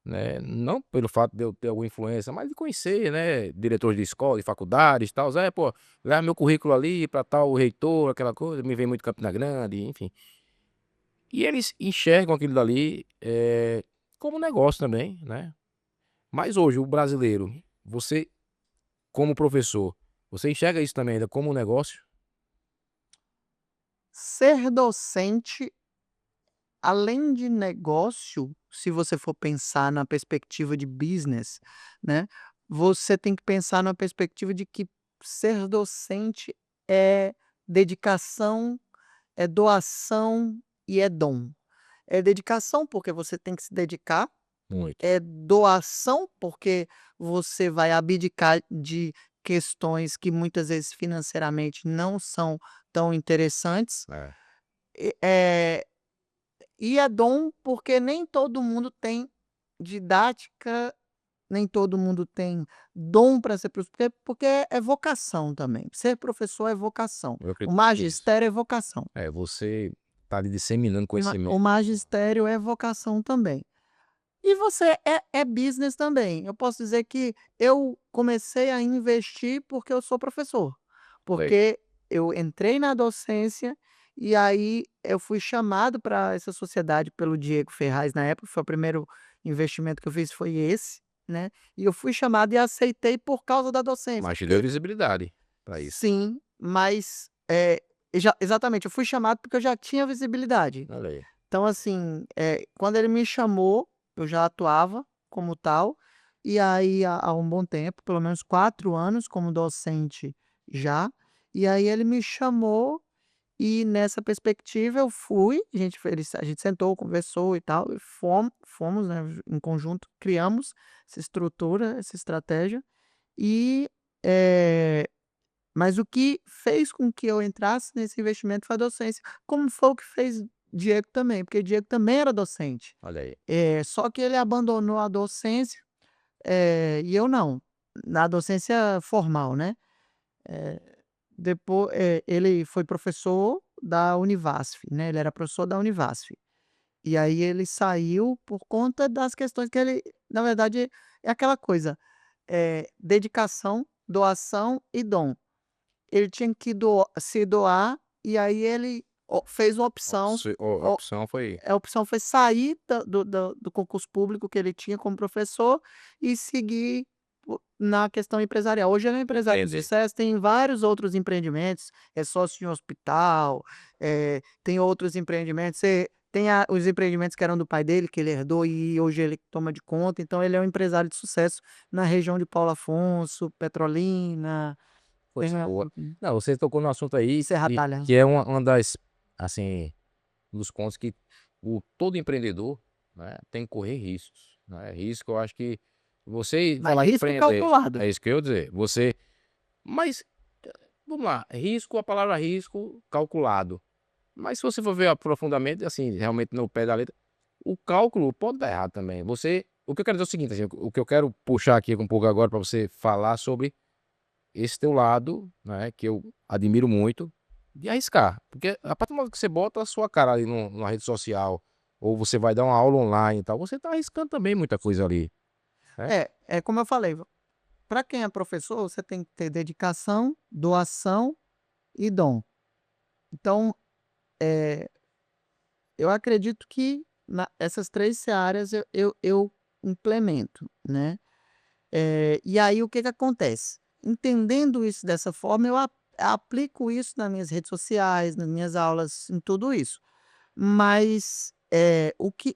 né, não pelo fato de eu ter alguma influência, mas de conhecer, né, diretores de escola, de faculdades, e tal. "Zé, pô, leva meu currículo ali para tal reitor", aquela coisa, me vem muito Campina Grande, enfim. E eles enxergam aquilo dali, como negócio também, né. Mas hoje o brasileiro, você como professor, você enxerga isso também ainda como um negócio? Ser docente, além de negócio, se você for pensar na perspectiva de business, né, você tem que pensar na perspectiva de que ser docente é dedicação, é doação e é dom. É dedicação, porque você tem que se dedicar, Muito. é doação, porque você vai abdicar de questões que muitas vezes financeiramente não são tão interessantes, É. e e é dom, porque nem todo mundo tem didática, nem todo mundo tem dom para ser porque é vocação também. Ser professor é vocação. Eu O acredito nisso. magistério é vocação. Você tá ali disseminando O conhecimento. magistério é vocação também. E você é business também. Eu posso dizer que eu comecei a investir porque eu sou professor, Sei. porque eu entrei na docência e aí eu fui chamado para essa sociedade pelo Diego Ferraz na época, foi o primeiro investimento que eu fiz foi esse, né, e eu fui chamado e aceitei por causa da docência, Mas te deu porque visibilidade para isso. sim, mas, exatamente, eu fui chamado porque eu já tinha visibilidade. Olha aí. Então assim, quando ele me chamou, eu já atuava como tal, e aí há um bom tempo, pelo menos 4 anos como docente já, e aí ele me chamou e nessa perspectiva eu fui, a gente sentou, conversou e tal, e fomos, né, em conjunto, criamos essa estrutura, essa estratégia, e, eh, mas o que fez com que eu entrasse nesse investimento foi a docência, como foi o que fez Diego também, porque Diego também era docente, Olha aí. só que ele abandonou a docência, e eu não, na docência formal, né. Depois, ele foi professor da Univasf, né, ele era professor da Univasf. E aí ele saiu por conta das questões que ele na verdade, é aquela coisa, dedicação, doação e dom. Ele tinha que se doar, e aí ele fez uma opção, A o opção foi a opção foi sair do concurso público que ele tinha como professor e seguir na questão empresarial. Hoje ele é um empresário de empreender. sucesso, tem vários outros empreendimentos, é sócio em hospital, tem outros empreendimentos, tem os empreendimentos que eram do pai dele, que ele herdou e hoje ele toma de conta, então ele é um empresário de sucesso na região de Paulo Afonso, Petrolina, tem Coisa boa. Não, você tocou no assunto aí Serra e Talha. que é uma das, assim, dos pontos que todo empreendedor, né, tem que correr riscos, né. Risco, eu acho que você Mas falar em risco empreender, calculado. é isso que eu ia dizer, você mas, vamos lá, risco, a palavra risco calculado, mas se você for ver aprofundamento, assim, realmente no pé da letra, o cálculo pode dar errado também. O que eu quero dizer é o seguinte, assim, o que eu quero puxar aqui um pouco agora para você falar sobre esse teu lado, né, que eu admiro muito, de arriscar. Porque a partir do momento que você bota a sua cara ali numa rede social, ou você vai dar uma aula online e tal, você tá arriscando também muita coisa ali, né. É como eu falei, para quem é professor, você tem que ter dedicação, doação e dom. Então, eh, eu acredito que essas 3 searas eu implemento, né. E aí o que que acontece? Entendendo isso dessa forma, eu aplico isso nas minhas redes sociais, nas minhas aulas, em tudo isso. Mas, o que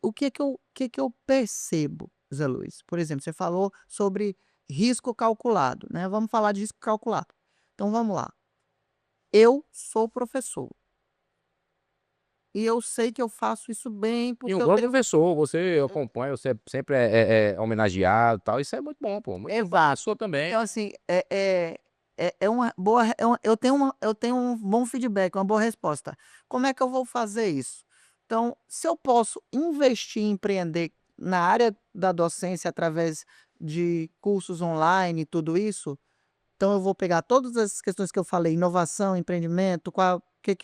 que eu percebo, Zé Luiz? Por exemplo, você falou sobre risco calculado, né, vamos falar de risco calculado. Então vamos lá, eu sou professor, e eu sei que eu faço isso bem, E um porque eu bom tenho professor, você acompanha, você sempre é homenageado e tal, isso é muito bom, pô, muito bom pra exato. pessoa também. Então assim, é uma boa eu tenho um bom feedback, uma boa resposta. Como é que eu vou fazer isso? Então, se eu posso investir em empreender na área da docência através de cursos online e tudo isso, então eu vou pegar todas essas questões que eu falei, inovação, empreendimento, qual que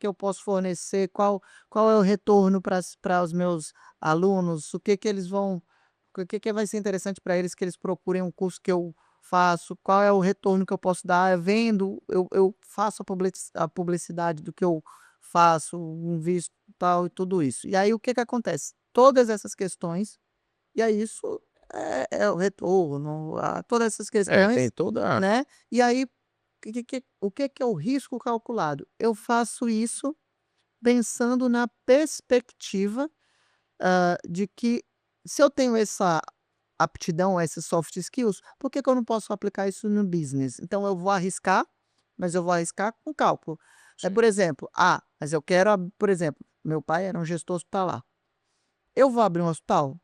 eu posso fornecer, qual é o retorno para os meus alunos, o que que eles vão o que que vai ser interessante para eles que eles procurem um curso que eu faço, qual é o retorno que eu posso dar, vendo, eu faço a publicidade do que eu faço, invisto, tal e tudo isso. E aí o que que acontece? Todas essas questões, e aí isso é o retorno, todas essas É, tem questões, toda né, e aí o que que é o risco calculado? Eu faço isso pensando na perspectiva, de que se eu tenho essa aptidão, esses soft skills, por que que eu não posso aplicar isso no business? Então eu vou arriscar, mas eu vou arriscar com cálculo. sim, Por exemplo, mas eu quero por exemplo, meu pai era um gestor hospitalar. Eu vou abrir um hospital?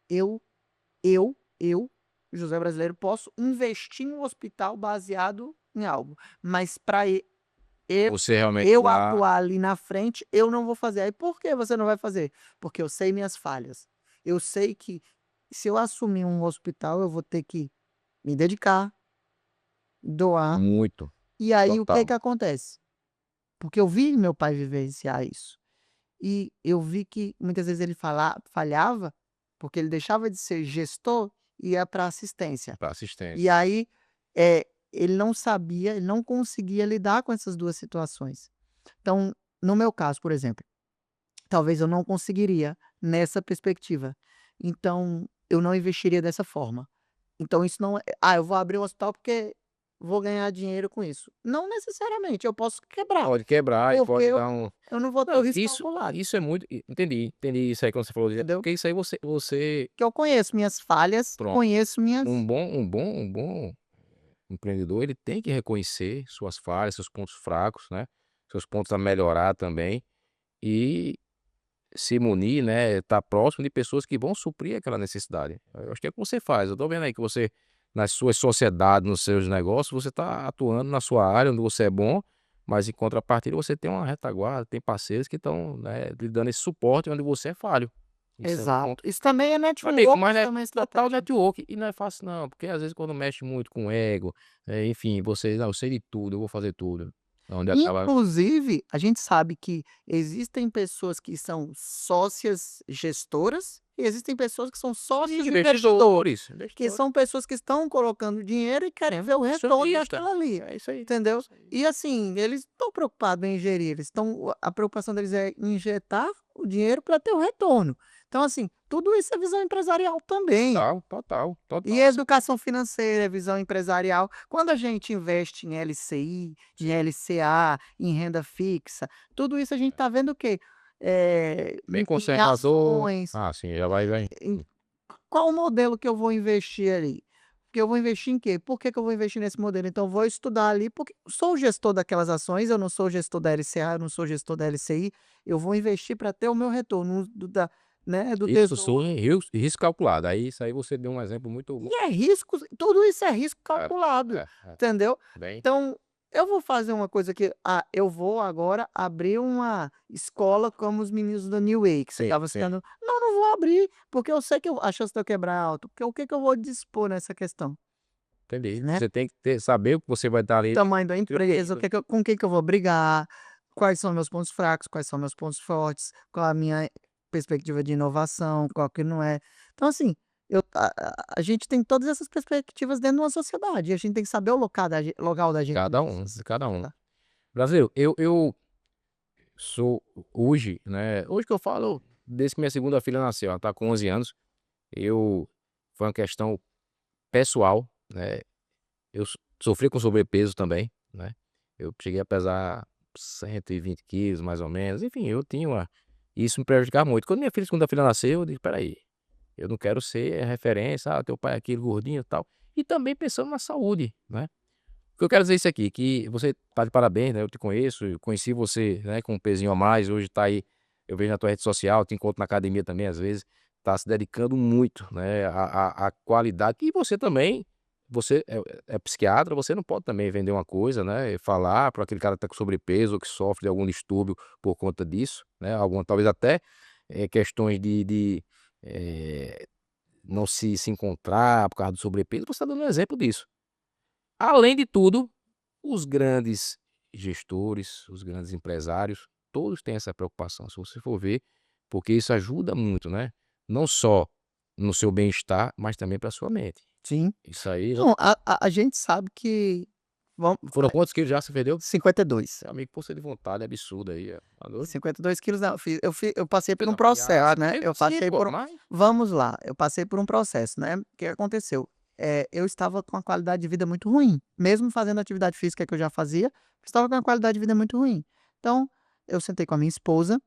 Eu eu, José Brasileiro, posso investir em um hospital baseado em algo, mas para você realmente eu lá atuar ali na frente, eu não vou fazer. Aí por que você não vai fazer? Porque eu sei minhas falhas. Eu sei que se eu assumir um hospital, eu vou ter que me dedicar, doar, muito, e aí o que total. que acontece? Porque eu vi meu pai vivenciar isso. E eu vi que muitas vezes ele falhava, porque ele deixava de ser gestor e ia para assistência. Pra E assistência. aí, ele não sabia, ele não conseguia lidar com essas 2 situações. Então, no meu caso, por exemplo, talvez eu não conseguiria nessa perspectiva. Então, eu não investiria dessa forma. Então isso não é: "Ah, eu vou abrir um hospital porque vou ganhar dinheiro com isso". Não necessariamente, eu posso quebrar, Pode quebrar e porque pode eu dar um eu não vou ter o não, risco isso calculado, isso é muito entendi isso aí quando você falou de entendeu? porque isso aí você Que eu conheço minhas falhas, pronto, conheço minhas um bom empreendedor, ele tem que reconhecer suas falhas, seus pontos fracos, né, seus pontos a melhorar também, e se munir, né, estar próximo de pessoas que vão suprir aquela necessidade. Eu acho que é o que você faz, eu tô vendo aí que você, nas suas sociedades, nos seus negócios, você está atuando na sua área onde você é bom, mas em contrapartida você tem uma retaguarda, tem parceiros que estão, né, lhe dando esse suporte onde você é falho. Isso é um exato. ponto. Isso também é Meu amigo, network, mas isso é também é total estratégia. network e não é fácil não, porque às vezes quando mexe muito com o ego, enfim, você: "Não, eu sei de tudo, eu vou fazer tudo", onde acaba Inclusive, a gente sabe que existem pessoas que são sócias gestoras e existem pessoas que são sócios investidores, investidores, que investidores, são pessoas que estão colocando dinheiro e querem ver o retorno acionista, daquilo ali, é isso aí, é entendeu? isso aí. E assim, eles estão preocupados em gerir, eles estão a preocupação deles é injetar o dinheiro para ter o retorno. Então assim, tudo isso é visão empresarial também. Total, total, E total. educação financeira, visão empresarial. Quando a gente investe em LCI, em Sim, LCA, em renda fixa, tudo isso a gente está vendo o quê? bem Em conservador. ações, Ah, sim, já vai em qual o modelo que eu vou investir ali? Que eu vou investir em quê? Por que que eu vou investir nesse modelo? Então eu vou estudar ali, porque eu sou o gestor daquelas ações, eu não sou o gestor da LCA, eu não sou o gestor da LCI, eu vou investir para ter o meu retorno do isso sim, tesouro. risco calculado, aí isso aí você deu um exemplo muito bom. E é risco, tudo isso é risco É, calculado, é, entendeu? bem Então, eu vou fazer uma coisa que, eu vou agora abrir uma escola como os meninos da New Way, que você sim, estava sim, citando. Não, não vou abrir, porque eu sei que a chance de eu quebrar é alta, porque o que que eu vou dispor nessa questão, entendi. né? Você tem que saber o que você vai estar ali Tamanho da empresa, o contribuindo. que que eu com quem que eu vou brigar, quais são meus pontos fracos, quais são meus pontos fortes, qual a minha perspectiva de inovação, qual que não é. Então assim, a gente tem todas essas perspectivas dentro de uma sociedade, e a gente tem que saber o local da gente Cada nessa um, cada um. sociedade. Brasileiro, eu sou hoje, né, hoje que eu falo, desde que minha segunda filha nasceu, ela tá com 11 anos, eu foi uma questão pessoal, né, eu sofri com sobrepeso também, né, eu cheguei a pesar 120 quilos mais ou menos, enfim, eu tinha uma isso me prejudicava muito. Quando minha segunda filha nasceu, eu disse: "Espera aí, eu não quero ser referência, teu pai é aquele gordinho e tal", e também pensando na saúde, né. O que eu quero dizer é isso aqui, que você tá de parabéns, né, eu te conheço, eu conheci você, né, com um pezinho a mais, hoje tá aí, eu vejo na tua rede social, te encontro na academia também às vezes, tá se dedicando muito, né, à qualidade e você também, você é psiquiatra, você não pode também vender uma coisa, né, e falar para aquele cara que tá com sobrepeso ou que sofre de algum distúrbio por conta disso, né, alguma talvez até, questões de, eh, não se encontrar por causa do sobrepeso, você tá dando um exemplo disso. Além de tudo, os grandes gestores, os grandes empresários, todos têm essa preocupação, se você for ver, porque isso ajuda muito, né, não só no seu bem-estar, mas também para sua mente. Sim. Isso aí já Não, a gente sabe que vamos foram quantos quilos já você perdeu? 52. Meu amigo, força de vontade absurda aí, tá doido? 52 quilos não, eu passei por um Não, e a processo, né, mesmo eu assim, passei pô, por um mas vamos lá, eu passei por um processo, né, o que aconteceu? Eu estava com uma qualidade de vida muito ruim, mesmo fazendo atividade física que eu já fazia, estava com uma qualidade de vida muito ruim. Então, eu sentei com a minha esposa,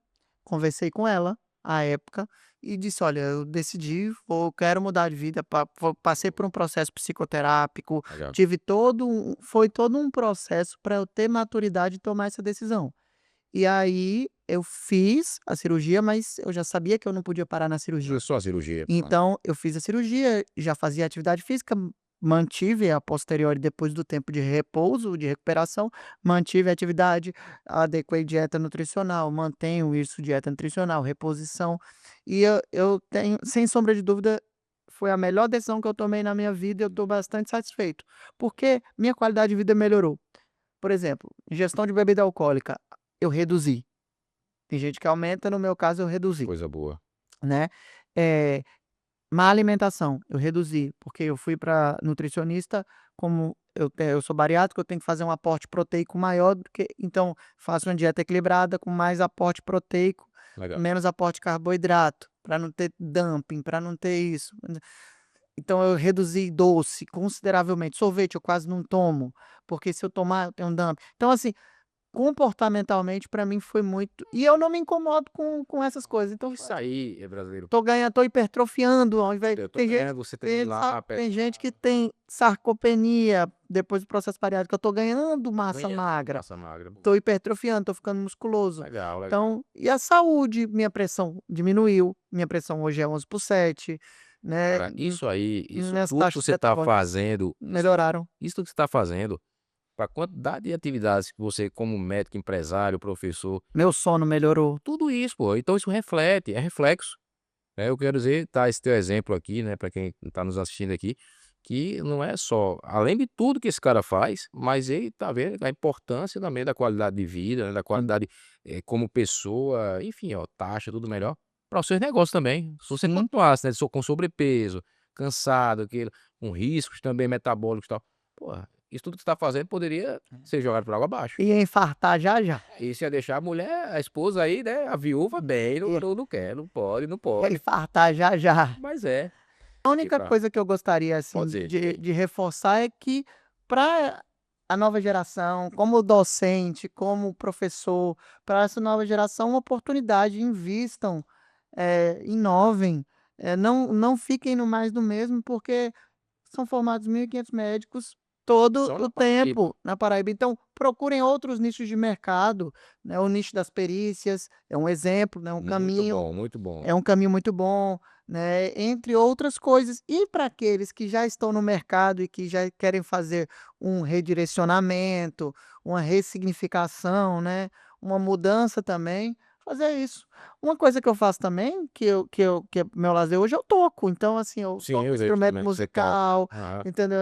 conversei com ela, à época, e disse: "Olha, eu decidi, quero mudar de vida", passei por um processo psicoterápico, legal, foi todo um processo para eu ter maturidade de tomar essa decisão. E aí eu fiz a cirurgia, mas eu já sabia que eu não podia parar na cirurgia. só a cirurgia, Então eu fiz a cirurgia, já fazia atividade física, mantive a posteriori depois do tempo de repouso, de recuperação, mantive a atividade, adequei dieta nutricional, mantenho isso, dieta nutricional, reposição. E eu tenho, sem sombra de dúvida, foi a melhor decisão que eu tomei na minha vida e eu estou bastante satisfeito, porque minha qualidade de vida melhorou. Por exemplo, ingestão de bebida alcoólica, eu reduzi. Tem gente que aumenta, no meu caso eu reduzi, coisa boa, né. Eh, Má alimentação, eu reduzi, porque eu fui para nutricionista, como eu sou bariátrico, eu tenho que fazer um aporte proteico maior do que então faço uma dieta equilibrada com mais aporte proteico, legal. menos aporte de carboidrato, para não ter dumping, para não ter isso. Então eu reduzi doce consideravelmente. Sorvete eu quase não tomo, porque se eu tomar eu tenho um dump. Então assim, comportamentalmente para mim foi muito e eu não me incomodo com essas coisas, então Isso aí é brasileiro. tô hipertrofiando ao invés Eu tô tem gente vendo, você tem que ir lá, tem gente que tem sarcopenia depois do processo bariátrico, eu tô ganhando massa ganhando magra, massa magra. tô hipertrofiando, tô ficando musculoso. Legal, legal. Então e a saúde, minha pressão diminuiu, minha pressão hoje é 11/7, né, Cara, isso aí, isso minhas tudo que taxas você tá metabólicas fazendo, melhoraram. isso tudo que você tá fazendo, pra quantidade de atividades que você como médico, empresário, professor, Meu sono melhorou. tudo isso, pô, então isso reflete, é reflexo. Eu quero dizer, tá esse teu exemplo aqui, né, para quem está nos assistindo aqui, que não é só além de tudo que esse cara faz, mas ele tá vendo a importância também da qualidade de vida, né, da Sim. qualidade, como pessoa, enfim, ó, taxa, tudo melhor, para os seus negócios também. Se você Sim. continuasse, né, com sobrepeso, cansado, com riscos também metabólicos e tal, porra, isso tudo que você tá fazendo poderia ser jogado por água abaixo. Ia infartar já já. Isso ia deixar a mulher, a esposa aí, né, a viúva bem, Ia não quer, não pode, não ia pode. infartar já já. Mas é. A E única pra coisa que eu gostaria, pode assim, dizer, diga aí. de reforçar é que para a nova geração, como docente, como professor, para essa nova geração, uma oportunidade, invistam, inovem, não fiquem no mais do mesmo, porque são formados 1.500 médicos todo Só o na Paraíba. tempo na Paraíba. Então, procurem outros nichos de mercado, né, o nicho das perícias é um exemplo, né, Muito bom, muito bom. é um caminho muito bom, né, entre outras coisas. E para aqueles que já estão no mercado e que já querem fazer um redirecionamento, uma ressignificação, né, uma mudança também, fazer isso. Uma coisa que eu faço também, que é meu lazer hoje, eu toco. Então, assim, eu Sim, toco eu vejo instrumento também que você toca. musical, Aham. entendeu?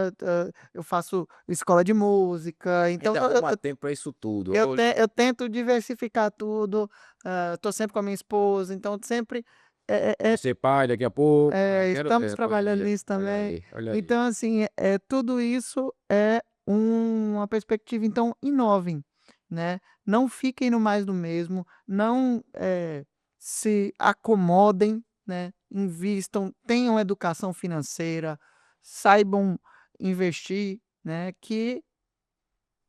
Eu faço escola de música, então Ainda arruma tempo pra isso tudo. Hoje eu tento diversificar tudo, tô sempre com a minha esposa, então sempre vai ser pai daqui a pouco. Quero estamos trabalhando olha, nisso olha também. aí, olha aí. Então, assim, tudo isso é uma perspectiva, então inovem, né, não fiquem no mais do mesmo, não, se acomodem, né, invistam, tenham educação financeira, saibam investir, né, que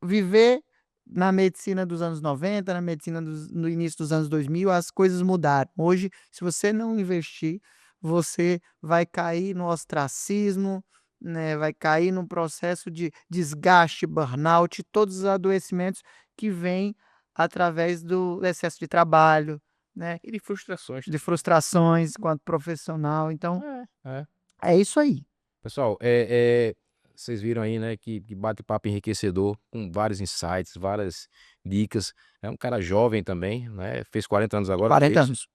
viver na medicina dos anos 90, na medicina no início dos anos 2000, as coisas mudaram. Hoje, se você não investir, você vai cair no ostracismo, né, vai cair num processo de desgaste, burnout, todos os adoecimentos que vêm através do excesso de trabalho, né, E de frustrações de também. frustrações enquanto profissional. Então, É. é isso aí. Pessoal, vocês viram aí, né, que bate-papo enriquecedor, com vários insights, várias dicas. É um cara jovem também, né, fez 40 anos agora, não é 40 isso? anos.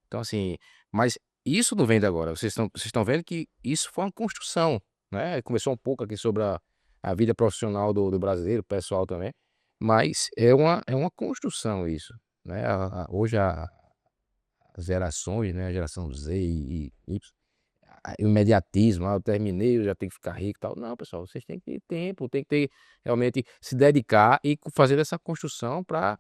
Então assim, mas isso não vem de agora, vocês estão vendo que isso foi uma construção, né, começou um pouco aqui sobre a vida profissional do brasileiro, pessoal também, mas é uma construção isso, né, hoje as gerações, né, a geração Z e Y, o imediatismo, eu terminei, eu já tenho que ficar rico e tal. Não, pessoal, vocês têm que ter tempo, tem que ter realmente se dedicar e fazer essa construção para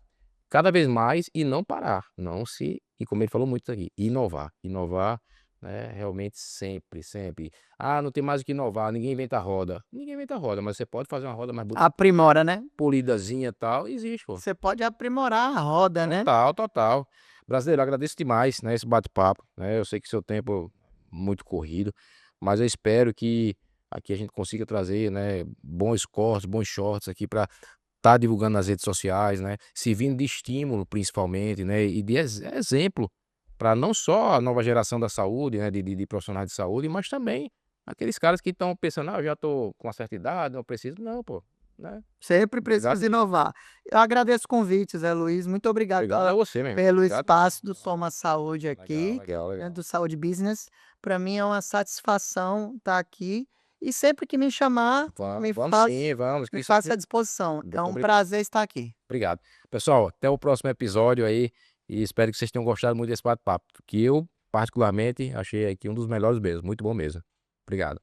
cada vez mais e não parar, não se e como ele falou muito aqui, inovar, inovar, né, realmente sempre, sempre. Ah, não tem mais o que inovar, ninguém inventa roda. Ninguém inventa roda, mas você pode fazer uma roda mais Aprimora, né? polidazinha e tal, existe, pô. Você pode aprimorar a roda, né? Total, total. Brasileiro, agradeço demais, né, esse bate-papo, né? Eu sei que seu tempo é muito corrido, mas eu espero que aqui a gente consiga trazer, né, bons cortes, bons shorts aqui para estar divulgando nas redes sociais, né? Servindo de estímulo, principalmente, né? E de exemplo para não só a nova geração da saúde, né? De profissionais de saúde, mas também aqueles caras que estão pensando, ah, eu já tô com uma certa idade, não preciso. Não, pô, né? Sempre Obrigado precisa mesmo. inovar. Eu agradeço o convite, Zé Luiz. Muito obrigado Obrigado a você, meu irmão. pelo Obrigado mesmo. espaço do Soma Saúde Legal, aqui, legal, né, legal. do Saúde Business. Para mim é uma satisfação estar aqui e sempre que me chamar, Vamos sim, vamos, que me isso faça à disposição. É um prazer estar aqui. obrigado. Pessoal, até o próximo episódio aí e espero que vocês tenham gostado muito desse bate-papo, que eu particularmente achei aqui um dos melhores mesmo, muito bom mesmo. Obrigado.